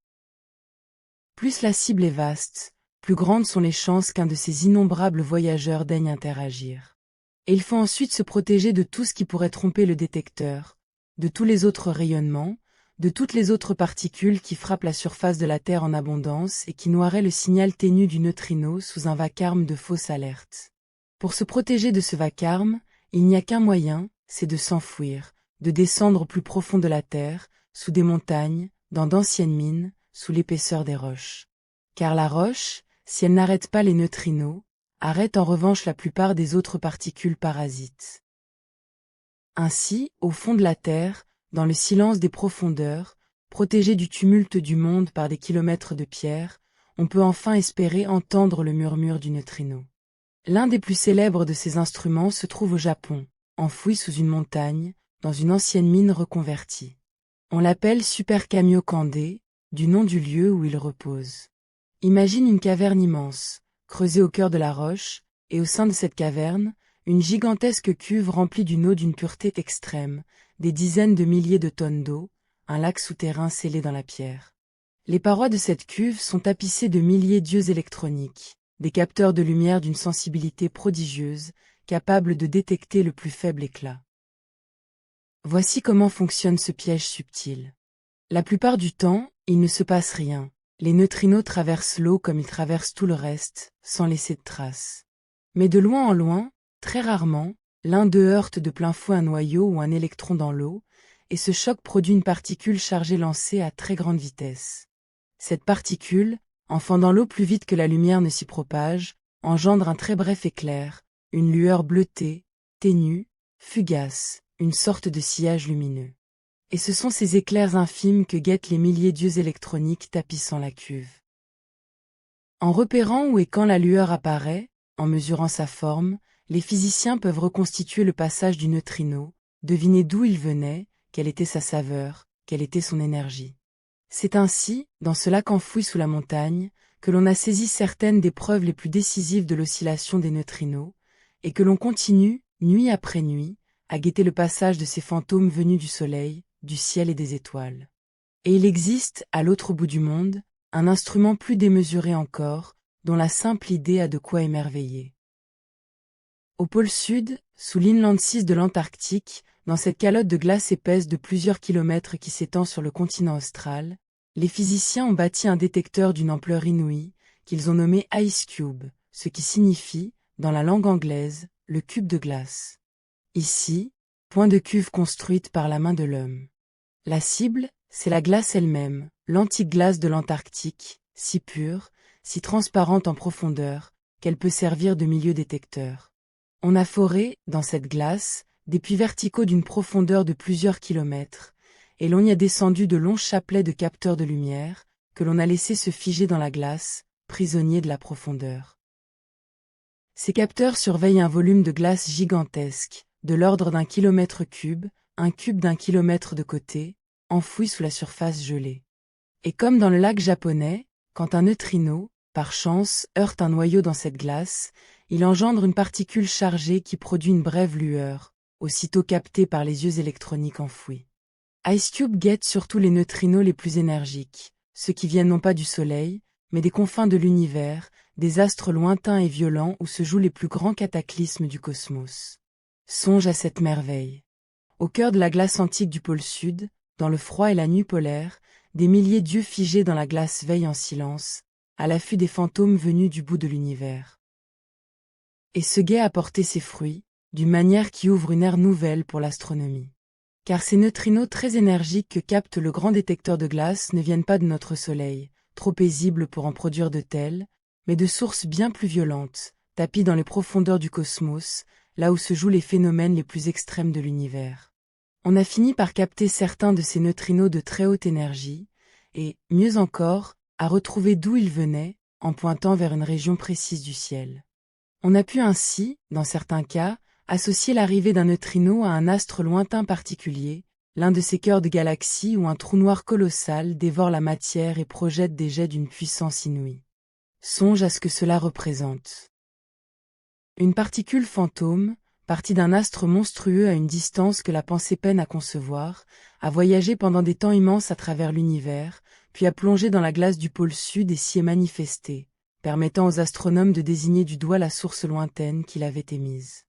Plus la cible est vaste, plus grandes sont les chances qu'un de ces innombrables voyageurs daigne interagir. Et il faut ensuite se protéger de tout ce qui pourrait tromper le détecteur, de tous les autres rayonnements, de toutes les autres particules qui frappent la surface de la Terre en abondance et qui noieraient le signal ténu du neutrino sous un vacarme de fausse alerte. Pour se protéger de ce vacarme, il n'y a qu'un moyen, c'est de s'enfouir, de descendre au plus profond de la Terre, sous des montagnes, dans d'anciennes mines, sous l'épaisseur des roches. Car la roche, si elle n'arrête pas les neutrinos, arrête en revanche la plupart des autres particules parasites. Ainsi, au fond de la Terre, dans le silence des profondeurs, protégé du tumulte du monde par des kilomètres de pierre, on peut enfin espérer entendre le murmure du neutrino. L'un des plus célèbres de ces instruments se trouve au Japon, enfoui sous une montagne, dans une ancienne mine reconvertie. On l'appelle Super Kamiokande, du nom du lieu où il repose. Imagine une caverne immense, creusée au cœur de la roche, et au sein de cette caverne, une gigantesque cuve remplie d'une eau d'une pureté extrême, des dizaines de milliers de tonnes d'eau, un lac souterrain scellé dans la pierre. Les parois de cette cuve sont tapissées de milliers d'yeux électroniques, des capteurs de lumière d'une sensibilité prodigieuse, capables de détecter le plus faible éclat. Voici comment fonctionne ce piège subtil. La plupart du temps, il ne se passe rien. Les neutrinos traversent l'eau comme ils traversent tout le reste, sans laisser de traces. Mais de loin en loin, très rarement, l'un d'eux heurte de plein fouet un noyau ou un électron dans l'eau, et ce choc produit une particule chargée lancée à très grande vitesse. Cette particule, enfant l'eau plus vite que la lumière ne s'y propage, engendre un très bref éclair, une lueur bleutée, ténue, fugace, une sorte de sillage lumineux. Et ce sont ces éclairs infimes que guettent les milliers d'yeux électroniques tapissant la cuve. En repérant où et quand la lueur apparaît, en mesurant sa forme, les physiciens peuvent reconstituer le passage du neutrino, deviner d'où il venait, quelle était sa saveur, quelle était son énergie. C'est ainsi, dans ce lac enfoui sous la montagne, que l'on a saisi certaines des preuves les plus décisives de l'oscillation des neutrinos, et que l'on continue, nuit après nuit, à guetter le passage de ces fantômes venus du soleil, du ciel et des étoiles. Et il existe, à l'autre bout du monde, un instrument plus démesuré encore, dont la simple idée a de quoi émerveiller. Au pôle sud, sous l'inland 6 de l'Antarctique, dans cette calotte de glace épaisse de plusieurs kilomètres qui s'étend sur le continent austral, les physiciens ont bâti un détecteur d'une ampleur inouïe, qu'ils ont nommé Ice Cube, ce qui signifie, dans la langue anglaise, le cube de glace. Ici, point de cuve construite par la main de l'homme. La cible, c'est la glace elle-même, l'antique glace de l'Antarctique, si pure, si transparente en profondeur, qu'elle peut servir de milieu détecteur. On a foré, dans cette glace, des puits verticaux d'une profondeur de plusieurs kilomètres, et l'on y a descendu de longs chapelets de capteurs de lumière, que l'on a laissés se figer dans la glace, prisonniers de la profondeur. Ces capteurs surveillent un volume de glace gigantesque, de l'ordre d'un kilomètre cube, un cube d'un kilomètre de côté, enfoui sous la surface gelée. Et comme dans le lac japonais, quand un neutrino, par chance, heurte un noyau dans cette glace, il engendre une particule chargée qui produit une brève lueur, aussitôt captée par les yeux électroniques enfouis. IceCube guette surtout les neutrinos les plus énergiques, ceux qui viennent non pas du Soleil, mais des confins de l'univers, des astres lointains et violents où se jouent les plus grands cataclysmes du cosmos. Songe à cette merveille. Au cœur de la glace antique du pôle Sud, dans le froid et la nuit polaire, des milliers d'yeux figés dans la glace veillent en silence, à l'affût des fantômes venus du bout de l'univers. Et ce guet a porté ses fruits, d'une manière qui ouvre une ère nouvelle pour l'astronomie. Car ces neutrinos très énergiques que capte le grand détecteur de glace ne viennent pas de notre Soleil, trop paisible pour en produire de tels, mais de sources bien plus violentes, tapis dans les profondeurs du cosmos, là où se jouent les phénomènes les plus extrêmes de l'univers. On a fini par capter certains de ces neutrinos de très haute énergie, et, mieux encore, à retrouver d'où ils venaient, en pointant vers une région précise du ciel. On a pu ainsi, dans certains cas, associer l'arrivée d'un neutrino à un astre lointain particulier, l'un de ces cœurs de galaxie où un trou noir colossal dévore la matière et projette des jets d'une puissance inouïe. Songe à ce que cela représente. Une particule fantôme, partie d'un astre monstrueux à une distance que la pensée peine à concevoir, a voyagé pendant des temps immenses à travers l'univers, puis a plongé dans la glace du pôle sud et s'y est manifesté, permettant aux astronomes de désigner du doigt la source lointaine qui l'avait émise.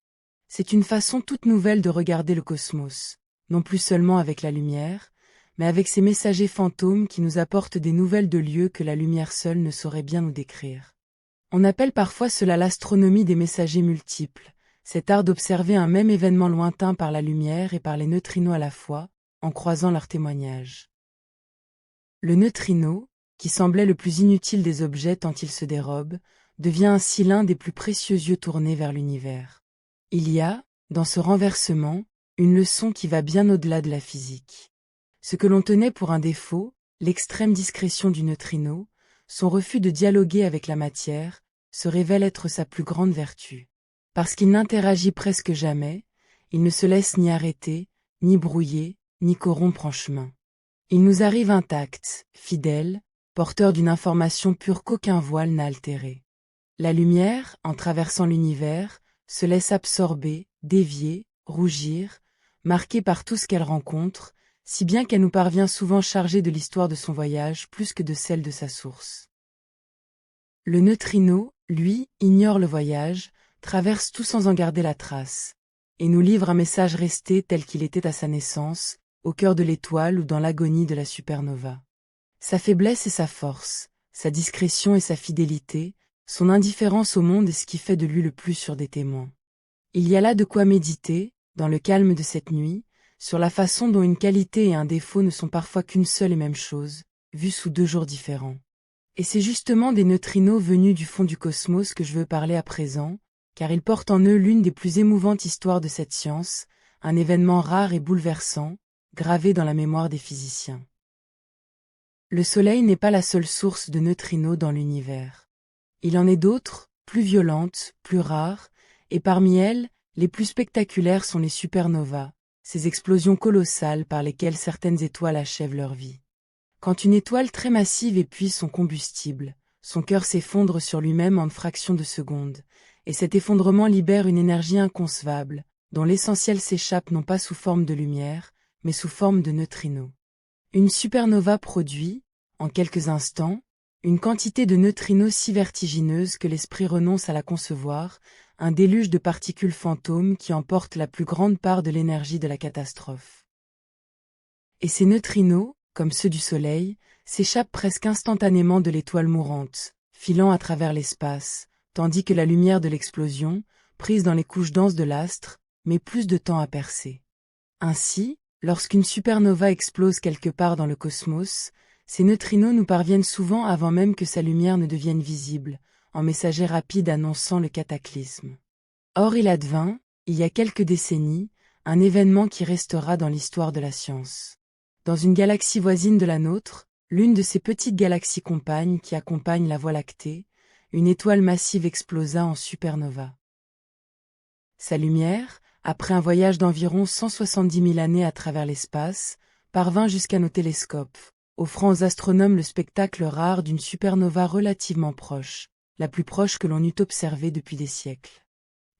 C'est une façon toute nouvelle de regarder le cosmos, non plus seulement avec la lumière, mais avec ces messagers fantômes qui nous apportent des nouvelles de lieux que la lumière seule ne saurait bien nous décrire. On appelle parfois cela l'astronomie des messagers multiples, cet art d'observer un même événement lointain par la lumière et par les neutrinos à la fois, en croisant leurs témoignages. Le neutrino, qui semblait le plus inutile des objets tant il se dérobe, devient ainsi l'un des plus précieux yeux tournés vers l'univers. Il y a, dans ce renversement, une leçon qui va bien au-delà de la physique. Ce que l'on tenait pour un défaut, l'extrême discrétion du neutrino, son refus de dialoguer avec la matière, se révèle être sa plus grande vertu. Parce qu'il n'interagit presque jamais, il ne se laisse ni arrêter, ni brouiller, ni corrompre en chemin. Il nous arrive intact, fidèle, porteur d'une information pure qu'aucun voile n'a altérée. La lumière, en traversant l'univers, se laisse absorber, dévier, rougir, marquée par tout ce qu'elle rencontre, si bien qu'elle nous parvient souvent chargée de l'histoire de son voyage plus que de celle de sa source. Le neutrino, lui, ignore le voyage, traverse tout sans en garder la trace, et nous livre un message resté tel qu'il était à sa naissance, au cœur de l'étoile ou dans l'agonie de la supernova. Sa faiblesse et sa force, sa discrétion et sa fidélité, son indifférence au monde est ce qui fait de lui le plus sûr des témoins. Il y a là de quoi méditer, dans le calme de cette nuit, sur la façon dont une qualité et un défaut ne sont parfois qu'une seule et même chose, vus sous deux jours différents. Et c'est justement des neutrinos venus du fond du cosmos que je veux parler à présent, car ils portent en eux l'une des plus émouvantes histoires de cette science, un événement rare et bouleversant, gravé dans la mémoire des physiciens. Le Soleil n'est pas la seule source de neutrinos dans l'univers. Il en est d'autres, plus violentes, plus rares, et parmi elles, les plus spectaculaires sont les supernovas, ces explosions colossales par lesquelles certaines étoiles achèvent leur vie. Quand une étoile très massive épuise son combustible, son cœur s'effondre sur lui-même en fractions de secondes, et cet effondrement libère une énergie inconcevable, dont l'essentiel s'échappe non pas sous forme de lumière, mais sous forme de neutrinos. Une supernova produit, en quelques instants, une quantité de neutrinos si vertigineuse que l'esprit renonce à la concevoir, un déluge de particules fantômes qui emportent la plus grande part de l'énergie de la catastrophe. Et ces neutrinos, comme ceux du Soleil, s'échappent presque instantanément de l'étoile mourante, filant à travers l'espace, tandis que la lumière de l'explosion, prise dans les couches denses de l'astre, met plus de temps à percer. Ainsi, lorsqu'une supernova explose quelque part dans le cosmos, ces neutrinos nous parviennent souvent avant même que sa lumière ne devienne visible, en messager rapide annonçant le cataclysme. Or il advint, il y a quelques décennies, un événement qui restera dans l'histoire de la science. Dans une galaxie voisine de la nôtre, l'une de ces petites galaxies compagnes qui accompagnent la Voie lactée, une étoile massive explosa en supernova. Sa lumière, après un voyage d'environ 170 000 années à travers l'espace, parvint jusqu'à nos télescopes, offrant aux astronomes le spectacle rare d'une supernova relativement proche, la plus proche que l'on eût observée depuis des siècles.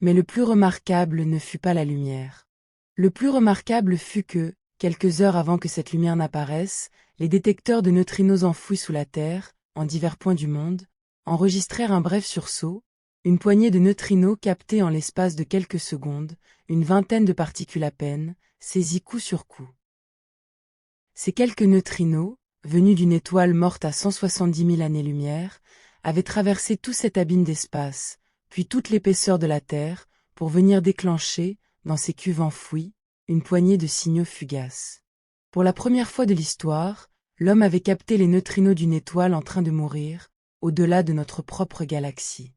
Mais le plus remarquable ne fut pas la lumière. Le plus remarquable fut que, quelques heures avant que cette lumière n'apparaisse, les détecteurs de neutrinos enfouis sous la Terre, en divers points du monde, enregistrèrent un bref sursaut, une poignée de neutrinos captés en l'espace de quelques secondes, une vingtaine de particules à peine, saisis coup sur coup. Ces quelques neutrinos, venus d'une étoile morte à 170 000 années-lumière, avaient traversé tout cet abîme d'espace, puis toute l'épaisseur de la Terre, pour venir déclencher, dans ces cuves enfouies, une poignée de signaux fugaces. Pour la première fois de l'histoire, l'homme avait capté les neutrinos d'une étoile en train de mourir, au-delà de notre propre galaxie.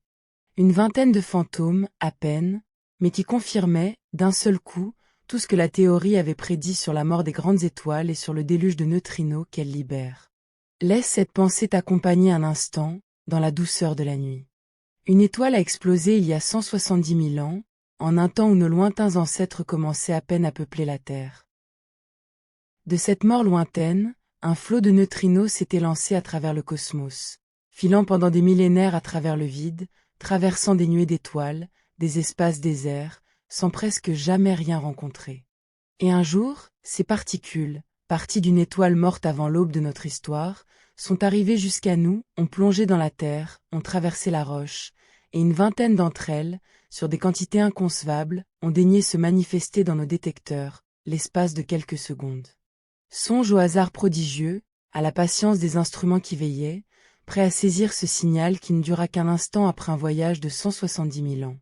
Une vingtaine de fantômes, à peine, mais qui confirmaient, d'un seul coup, tout ce que la théorie avait prédit sur la mort des grandes étoiles et sur le déluge de neutrinos qu'elles libèrent. Laisse cette pensée t'accompagner un instant, dans la douceur de la nuit. Une étoile a explosé il y a 170 000 ans, en un temps où nos lointains ancêtres commençaient à peine à peupler la Terre. De cette mort lointaine, un flot de neutrinos s'était lancé à travers le cosmos, filant pendant des millénaires à travers le vide, traversant des nuées d'étoiles, des espaces déserts, sans presque jamais rien rencontrer. Et un jour, ces particules, parties d'une étoile morte avant l'aube de notre histoire, sont arrivées jusqu'à nous, ont plongé dans la Terre, ont traversé la roche, et une vingtaine d'entre elles, sur des quantités inconcevables, ont daigné se manifester dans nos détecteurs, l'espace de quelques secondes. Songe au hasard prodigieux, à la patience des instruments qui veillaient, prêts à saisir ce signal qui ne dura qu'un instant après un voyage de 170 000 ans.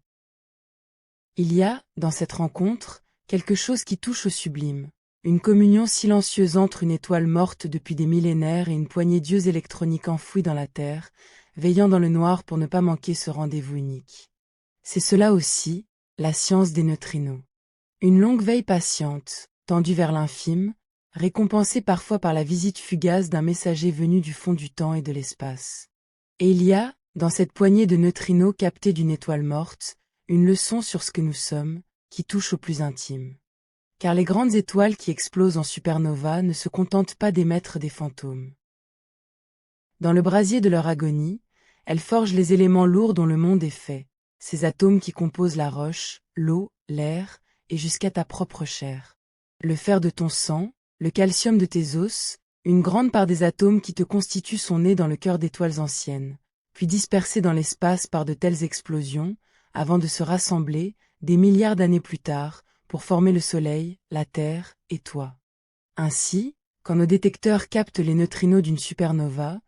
Il y a, dans cette rencontre, quelque chose qui touche au sublime, une communion silencieuse entre une étoile morte depuis des millénaires et une poignée d'yeux électroniques enfouis dans la Terre, veillant dans le noir pour ne pas manquer ce rendez-vous unique. C'est cela aussi, la science des neutrinos. Une longue veille patiente, tendue vers l'infime, récompensée parfois par la visite fugace d'un messager venu du fond du temps et de l'espace. Et il y a, dans cette poignée de neutrinos captés d'une étoile morte, une leçon sur ce que nous sommes, qui touche au plus intime. Car les grandes étoiles qui explosent en supernova ne se contentent pas d'émettre des fantômes. Dans le brasier de leur agonie, elles forgent les éléments lourds dont le monde est fait, ces atomes qui composent la roche, l'eau, l'air, et jusqu'à ta propre chair. Le fer de ton sang, le calcium de tes os, une grande part des atomes qui te constituent sont nés dans le cœur d'étoiles anciennes, puis dispersés dans l'espace par de telles explosions, avant de se rassembler, des milliards d'années plus tard, pour former le Soleil, la Terre et toi. Ainsi, quand nos détecteurs captent les neutrinos d'une supernova,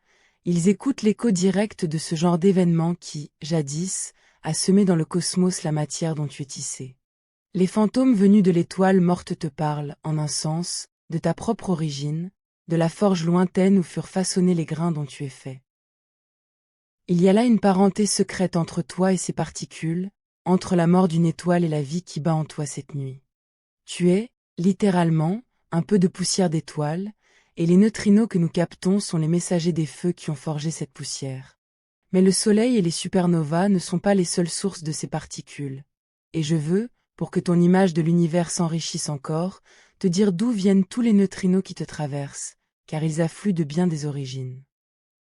ils écoutent l'écho direct de ce genre d'événement qui, jadis, a semé dans le cosmos la matière dont tu es tissé. Les fantômes venus de l'étoile morte te parlent, en un sens, de ta propre origine, de la forge lointaine où furent façonnés les grains dont tu es fait. Il y a là une parenté secrète entre toi et ces particules, entre la mort d'une étoile et la vie qui bat en toi cette nuit. Tu es, littéralement, un peu de poussière d'étoile, et les neutrinos que nous captons sont les messagers des feux qui ont forgé cette poussière. Mais le Soleil et les supernovas ne sont pas les seules sources de ces particules. Et je veux, pour que ton image de l'univers s'enrichisse encore, te dire d'où viennent tous les neutrinos qui te traversent, car ils affluent de bien des origines.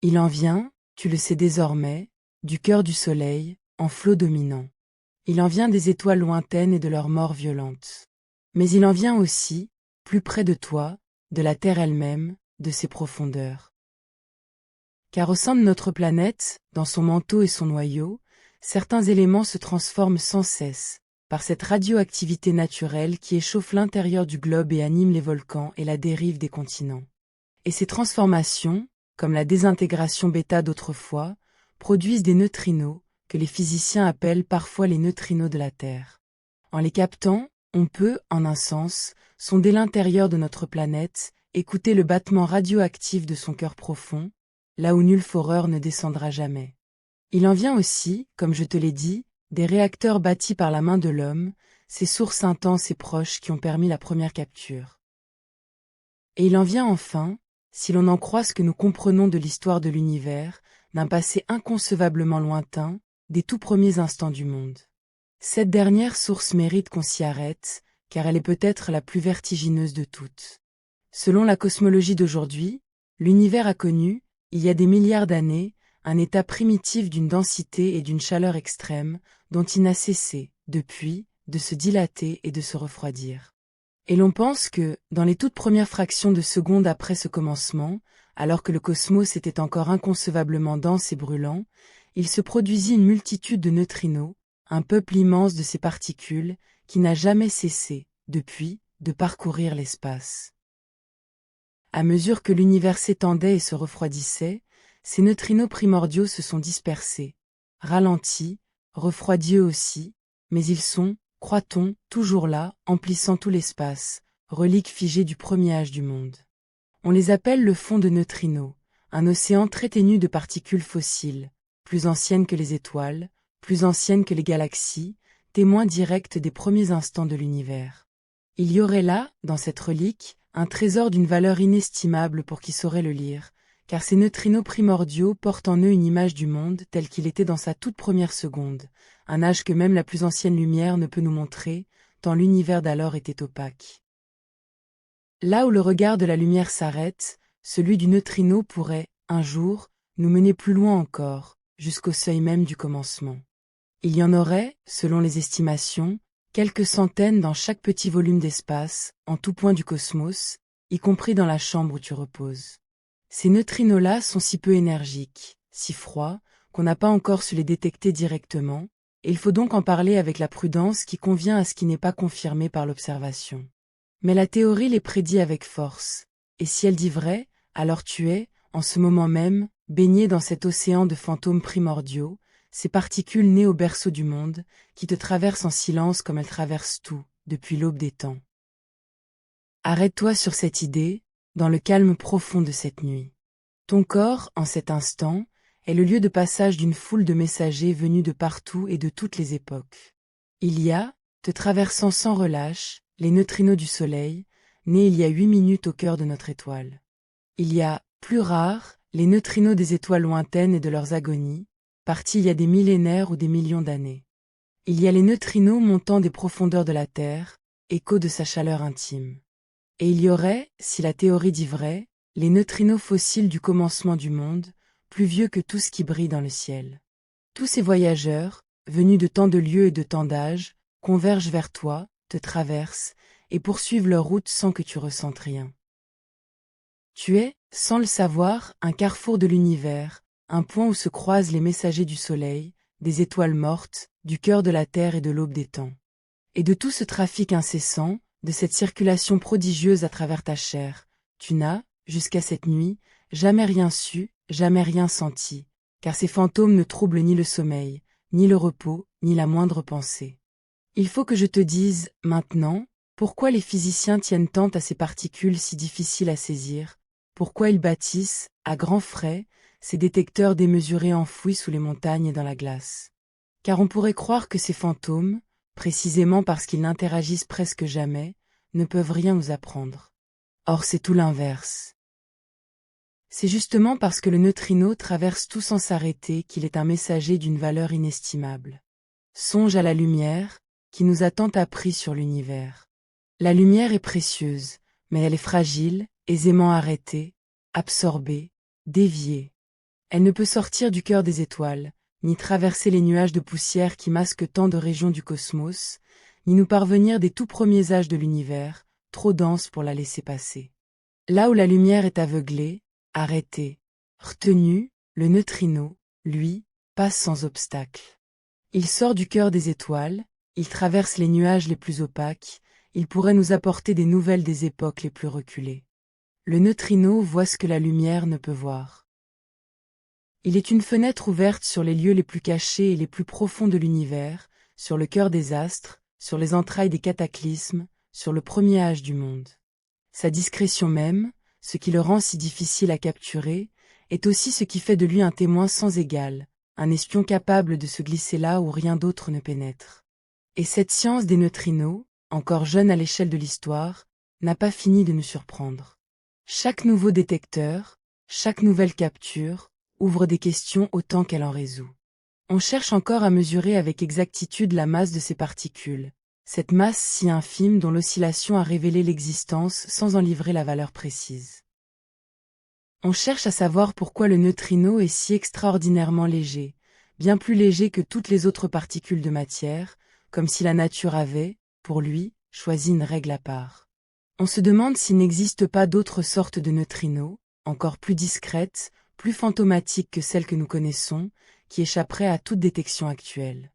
Il en vient, tu le sais désormais, du cœur du Soleil, en flot dominant. Il en vient des étoiles lointaines et de leurs morts violentes. Mais il en vient aussi, plus près de toi, de la Terre elle-même, de ses profondeurs. Car au sein de notre planète, dans son manteau et son noyau, certains éléments se transforment sans cesse, par cette radioactivité naturelle qui échauffe l'intérieur du globe et anime les volcans et la dérive des continents. Et ces transformations, comme la désintégration bêta d'autrefois, produisent des neutrinos, que les physiciens appellent parfois les neutrinos de la Terre. En les captant, on peut, en un sens, sonder l'intérieur de notre planète, écouter le battement radioactif de son cœur profond, là où nulle foreur ne descendra jamais. Il en vient aussi, comme je te l'ai dit, des réacteurs bâtis par la main de l'homme, ces sources intenses et proches qui ont permis la première capture. Et il en vient enfin, si l'on en croit ce que nous comprenons de l'histoire de l'univers, d'un passé inconcevablement lointain, des tout premiers instants du monde. Cette dernière source mérite qu'on s'y arrête, car elle est peut-être la plus vertigineuse de toutes. Selon la cosmologie d'aujourd'hui, l'univers a connu, il y a des milliards d'années, un état primitif d'une densité et d'une chaleur extrême, dont il n'a cessé, depuis, de se dilater et de se refroidir. Et l'on pense que, dans les toutes premières fractions de secondes après ce commencement, alors que le cosmos était encore inconcevablement dense et brûlant, il se produisit une multitude de neutrinos, un peuple immense de ces particules, qui n'a jamais cessé, depuis, de parcourir l'espace. À mesure que l'univers s'étendait et se refroidissait, ces neutrinos primordiaux se sont dispersés, ralentis, refroidis eux aussi, mais ils sont, croit-on, toujours là, emplissant tout l'espace, reliques figées du premier âge du monde. On les appelle le fond de neutrinos, un océan très ténu de particules fossiles, plus anciennes que les étoiles, plus ancienne que les galaxies, témoin direct des premiers instants de l'univers. Il y aurait là, dans cette relique, un trésor d'une valeur inestimable pour qui saurait le lire, car ces neutrinos primordiaux portent en eux une image du monde tel qu'il était dans sa toute première seconde, un âge que même la plus ancienne lumière ne peut nous montrer, tant l'univers d'alors était opaque. Là où le regard de la lumière s'arrête, celui du neutrino pourrait, un jour, nous mener plus loin encore, jusqu'au seuil même du commencement. Il y en aurait, selon les estimations, quelques centaines dans chaque petit volume d'espace, en tout point du cosmos, y compris dans la chambre où tu reposes. Ces neutrinos-là sont si peu énergiques, si froids, qu'on n'a pas encore su les détecter directement, et il faut donc en parler avec la prudence qui convient à ce qui n'est pas confirmé par l'observation. Mais la théorie les prédit avec force, et si elle dit vrai, alors tu es, en ce moment même, baigné dans cet océan de fantômes primordiaux, ces particules nées au berceau du monde, qui te traversent en silence comme elles traversent tout, depuis l'aube des temps. Arrête-toi sur cette idée, dans le calme profond de cette nuit. Ton corps, en cet instant, est le lieu de passage d'une foule de messagers venus de partout et de toutes les époques. Il y a, te traversant sans relâche, les neutrinos du Soleil, nés il y a 8 minutes au cœur de notre étoile. Il y a, plus rares, les neutrinos des étoiles lointaines et de leurs agonies, partis il y a des millénaires ou des millions d'années. Il y a les neutrinos montant des profondeurs de la Terre, écho de sa chaleur intime. Et il y aurait, si la théorie dit vrai, les neutrinos fossiles du commencement du monde, plus vieux que tout ce qui brille dans le ciel. Tous ces voyageurs, venus de tant de lieux et de tant d'âges, convergent vers toi, te traversent, et poursuivent leur route sans que tu ressentes rien. Tu es, sans le savoir, un carrefour de l'univers, un point où se croisent les messagers du soleil, des étoiles mortes, du cœur de la terre et de l'aube des temps. Et de tout ce trafic incessant, de cette circulation prodigieuse à travers ta chair, tu n'as, jusqu'à cette nuit, jamais rien su, jamais rien senti, car ces fantômes ne troublent ni le sommeil, ni le repos, ni la moindre pensée. Il faut que je te dise, maintenant, pourquoi les physiciens tiennent tant à ces particules si difficiles à saisir, pourquoi ils bâtissent, à grands frais, ces détecteurs démesurés enfouis sous les montagnes et dans la glace. Car on pourrait croire que ces fantômes, précisément parce qu'ils n'interagissent presque jamais, ne peuvent rien nous apprendre. Or c'est tout l'inverse. C'est justement parce que le neutrino traverse tout sans s'arrêter qu'il est un messager d'une valeur inestimable. Songe à la lumière, qui nous a tant appris sur l'univers. La lumière est précieuse, mais elle est fragile, aisément arrêtée, absorbée, déviée. Elle ne peut sortir du cœur des étoiles, ni traverser les nuages de poussière qui masquent tant de régions du cosmos, ni nous parvenir des tout premiers âges de l'univers, trop denses pour la laisser passer. Là où la lumière est aveuglée, arrêtée, retenue, le neutrino, lui, passe sans obstacle. Il sort du cœur des étoiles, il traverse les nuages les plus opaques, il pourrait nous apporter des nouvelles des époques les plus reculées. Le neutrino voit ce que la lumière ne peut voir. Il est une fenêtre ouverte sur les lieux les plus cachés et les plus profonds de l'univers, sur le cœur des astres, sur les entrailles des cataclysmes, sur le premier âge du monde. Sa discrétion même, ce qui le rend si difficile à capturer, est aussi ce qui fait de lui un témoin sans égal, un espion capable de se glisser là où rien d'autre ne pénètre. Et cette science des neutrinos, encore jeune à l'échelle de l'histoire, n'a pas fini de nous surprendre. Chaque nouveau détecteur, chaque nouvelle capture, ouvre des questions autant qu'elle en résout. On cherche encore à mesurer avec exactitude la masse de ces particules, cette masse si infime dont l'oscillation a révélé l'existence sans en livrer la valeur précise. On cherche à savoir pourquoi le neutrino est si extraordinairement léger, bien plus léger que toutes les autres particules de matière, comme si la nature avait, pour lui, choisi une règle à part. On se demande s'il n'existe pas d'autres sortes de neutrinos, encore plus discrètes, plus fantomatiques que celles que nous connaissons, qui échapperaient à toute détection actuelle.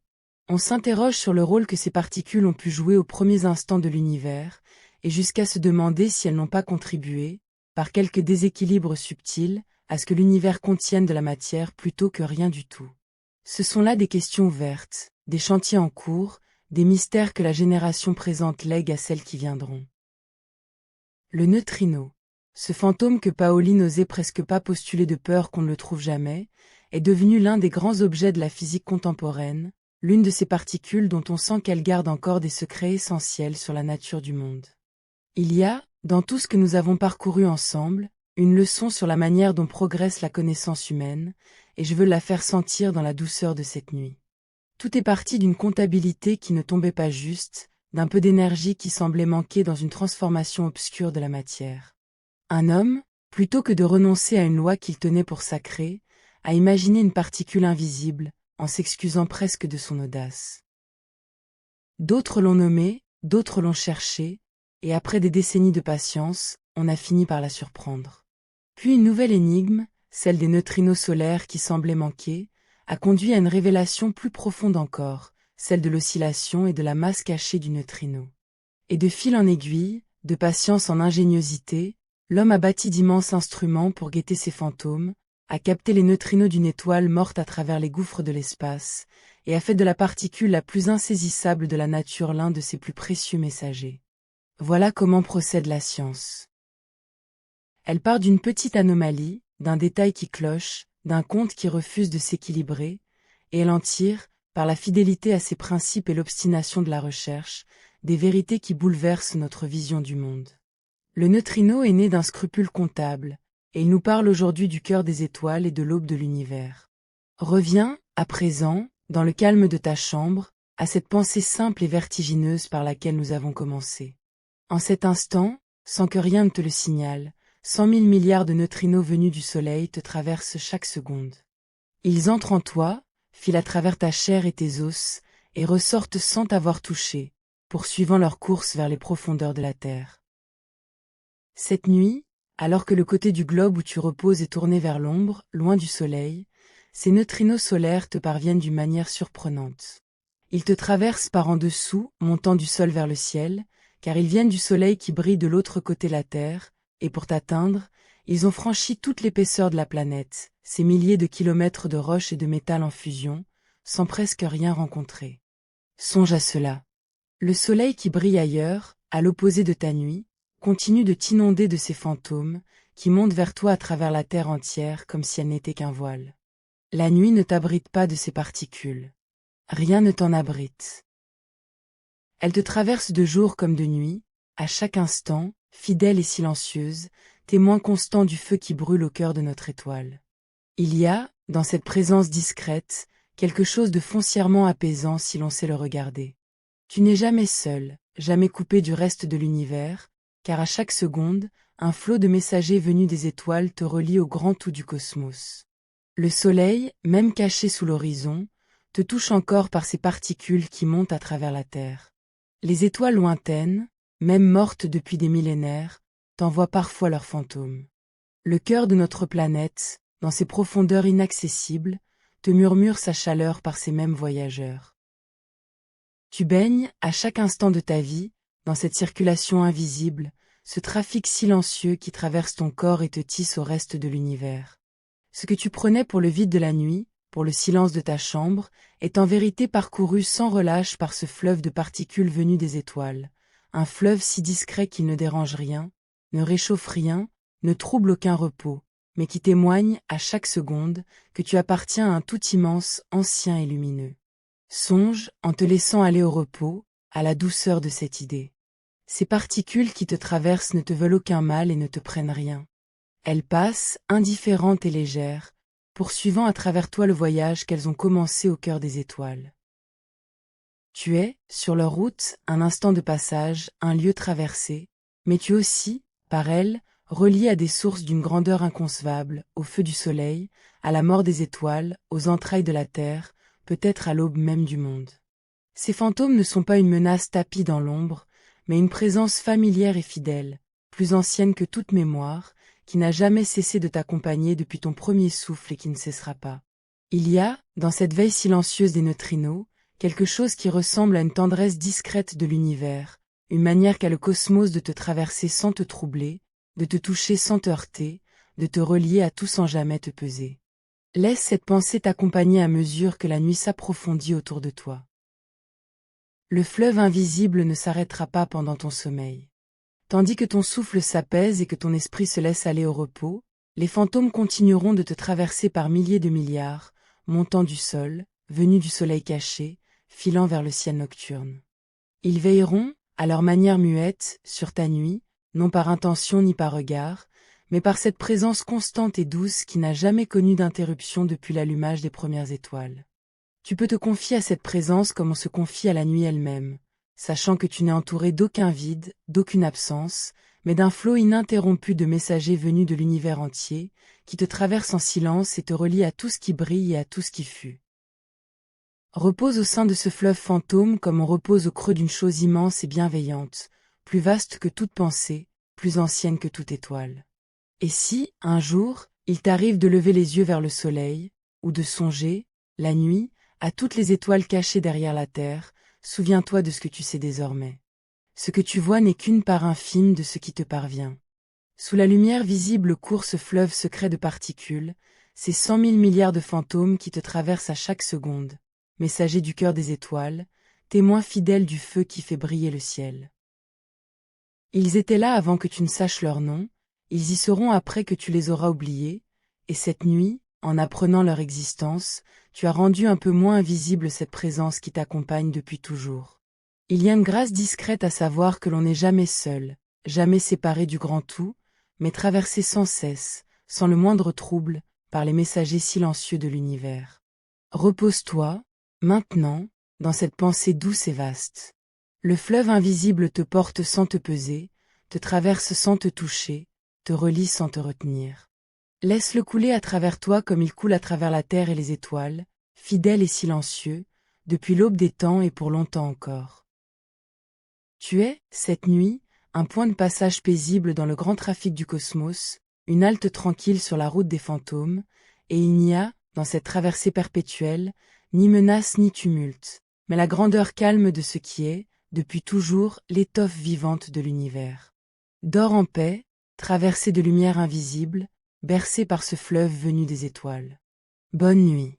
On s'interroge sur le rôle que ces particules ont pu jouer aux premiers instants de l'univers, et jusqu'à se demander si elles n'ont pas contribué, par quelques déséquilibres subtils, à ce que l'univers contienne de la matière plutôt que rien du tout. Ce sont là des questions ouvertes, des chantiers en cours, des mystères que la génération présente lègue à celles qui viendront. Le neutrino, ce fantôme que Paoli n'osait presque pas postuler de peur qu'on ne le trouve jamais, est devenu l'un des grands objets de la physique contemporaine, l'une de ces particules dont on sent qu'elles gardent encore des secrets essentiels sur la nature du monde. Il y a, dans tout ce que nous avons parcouru ensemble, une leçon sur la manière dont progresse la connaissance humaine, et je veux la faire sentir dans la douceur de cette nuit. Tout est parti d'une comptabilité qui ne tombait pas juste, d'un peu d'énergie qui semblait manquer dans une transformation obscure de la matière. Un homme, plutôt que de renoncer à une loi qu'il tenait pour sacrée, a imaginé une particule invisible, en s'excusant presque de son audace. D'autres l'ont nommée, d'autres l'ont cherchée, et après des décennies de patience, on a fini par la surprendre. Puis une nouvelle énigme, celle des neutrinos solaires qui semblait manquer, a conduit à une révélation plus profonde encore, celle de l'oscillation et de la masse cachée du neutrino. Et de fil en aiguille, de patience en ingéniosité, l'homme a bâti d'immenses instruments pour guetter ces fantômes, a capté les neutrinos d'une étoile morte à travers les gouffres de l'espace, et a fait de la particule la plus insaisissable de la nature l'un de ses plus précieux messagers. Voilà comment procède la science. Elle part d'une petite anomalie, d'un détail qui cloche, d'un conte qui refuse de s'équilibrer, et elle en tire, par la fidélité à ses principes et l'obstination de la recherche, des vérités qui bouleversent notre vision du monde. Le neutrino est né d'un scrupule comptable, et il nous parle aujourd'hui du cœur des étoiles et de l'aube de l'univers. Reviens, à présent, dans le calme de ta chambre, à cette pensée simple et vertigineuse par laquelle nous avons commencé. En cet instant, sans que rien ne te le signale, 100 000 milliards de neutrinos venus du Soleil te traversent chaque seconde. Ils entrent en toi, filent à travers ta chair et tes os, et ressortent sans t'avoir touché, poursuivant leur course vers les profondeurs de la Terre. Cette nuit, alors que le côté du globe où tu reposes est tourné vers l'ombre, loin du Soleil, ces neutrinos solaires te parviennent d'une manière surprenante. Ils te traversent par en dessous, montant du sol vers le ciel, car ils viennent du Soleil qui brille de l'autre côté la Terre, et pour t'atteindre, ils ont franchi toute l'épaisseur de la planète, ces milliers de kilomètres de roches et de métal en fusion, sans presque rien rencontrer. Songe à cela. Le Soleil qui brille ailleurs, à l'opposé de ta nuit, continue de t'inonder de ces fantômes, qui montent vers toi à travers la Terre entière comme si elle n'était qu'un voile. La nuit ne t'abrite pas de ces particules. Rien ne t'en abrite. Elle te traverse de jour comme de nuit, à chaque instant, fidèle et silencieuse, témoin constant du feu qui brûle au cœur de notre étoile. Il y a, dans cette présence discrète, quelque chose de foncièrement apaisant si l'on sait le regarder. Tu n'es jamais seul, jamais coupé du reste de l'univers, car à chaque seconde, un flot de messagers venus des étoiles te relie au grand tout du cosmos. Le Soleil, même caché sous l'horizon, te touche encore par ces particules qui montent à travers la Terre. Les étoiles lointaines, même mortes depuis des millénaires, t'envoient parfois leurs fantômes. Le cœur de notre planète, dans ses profondeurs inaccessibles, te murmure sa chaleur par ces mêmes voyageurs. Tu baignes, à chaque instant de ta vie, dans cette circulation invisible, ce trafic silencieux qui traverse ton corps et te tisse au reste de l'univers. Ce que tu prenais pour le vide de la nuit, pour le silence de ta chambre, est en vérité parcouru sans relâche par ce fleuve de particules venues des étoiles, un fleuve si discret qu'il ne dérange rien, ne réchauffe rien, ne trouble aucun repos, mais qui témoigne, à chaque seconde, que tu appartiens à un tout immense, ancien et lumineux. Songe, en te laissant aller au repos, à la douceur de cette idée. Ces particules qui te traversent ne te veulent aucun mal et ne te prennent rien. Elles passent, indifférentes et légères, poursuivant à travers toi le voyage qu'elles ont commencé au cœur des étoiles. Tu es, sur leur route, un instant de passage, un lieu traversé, mais tu es aussi, par elles, relié à des sources d'une grandeur inconcevable, au feu du soleil, à la mort des étoiles, aux entrailles de la terre, peut-être à l'aube même du monde. Ces fantômes ne sont pas une menace tapie dans l'ombre, mais une présence familière et fidèle, plus ancienne que toute mémoire, qui n'a jamais cessé de t'accompagner depuis ton premier souffle et qui ne cessera pas. Il y a, dans cette veille silencieuse des neutrinos, quelque chose qui ressemble à une tendresse discrète de l'univers, une manière qu'a le cosmos de te traverser sans te troubler, de te toucher sans te heurter, de te relier à tout sans jamais te peser. Laisse cette pensée t'accompagner à mesure que la nuit s'approfondit autour de toi. Le fleuve invisible ne s'arrêtera pas pendant ton sommeil. Tandis que ton souffle s'apaise et que ton esprit se laisse aller au repos, Les fantômes continueront de te traverser par milliers de milliards, montant du sol, venus du soleil caché, filant vers le ciel nocturne. Ils veilleront, à leur manière muette, sur ta nuit, non par intention ni par regard, mais par cette présence constante et douce qui n'a jamais connu d'interruption depuis l'allumage des premières étoiles. Tu peux te confier à cette présence comme on se confie à la nuit elle-même, sachant que tu n'es entouré d'aucun vide, d'aucune absence, mais d'un flot ininterrompu de messagers venus de l'univers entier, qui te traverse en silence et te relie à tout ce qui brille et à tout ce qui fut. Repose au sein de ce fleuve fantôme comme on repose au creux d'une chose immense et bienveillante, plus vaste que toute pensée, plus ancienne que toute étoile. Et si, un jour, il t'arrive de lever les yeux vers le soleil, ou de songer, la nuit, à toutes les étoiles cachées derrière la terre, souviens-toi de ce que tu sais désormais. Ce que tu vois n'est qu'une part infime de ce qui te parvient. Sous la lumière visible court ce fleuve secret de particules, ces 100 000 milliards de fantômes qui te traversent à chaque seconde, messagers du cœur des étoiles, témoins fidèles du feu qui fait briller le ciel. Ils étaient là avant que tu ne saches leur nom, ils y seront après que tu les auras oubliés, et cette nuit, en apprenant leur existence, tu as rendu un peu moins invisible cette présence qui t'accompagne depuis toujours. Il y a une grâce discrète à savoir que l'on n'est jamais seul, jamais séparé du grand tout, mais traversé sans cesse, sans le moindre trouble, par les messagers silencieux de l'univers. Repose-toi, maintenant, dans cette pensée douce et vaste. Le fleuve invisible te porte sans te peser, te traverse sans te toucher, te relie sans te retenir. Laisse-le couler à travers toi comme il coule à travers la terre et les étoiles, fidèle et silencieux, depuis l'aube des temps et pour longtemps encore. Tu es, cette nuit, un point de passage paisible dans le grand trafic du cosmos, une halte tranquille sur la route des fantômes, et il n'y a, dans cette traversée perpétuelle, ni menace ni tumulte, mais la grandeur calme de ce qui est, depuis toujours, l'étoffe vivante de l'univers. Dors en paix, traversée de lumière invisible, bercée par ce fleuve venu des étoiles. Bonne nuit.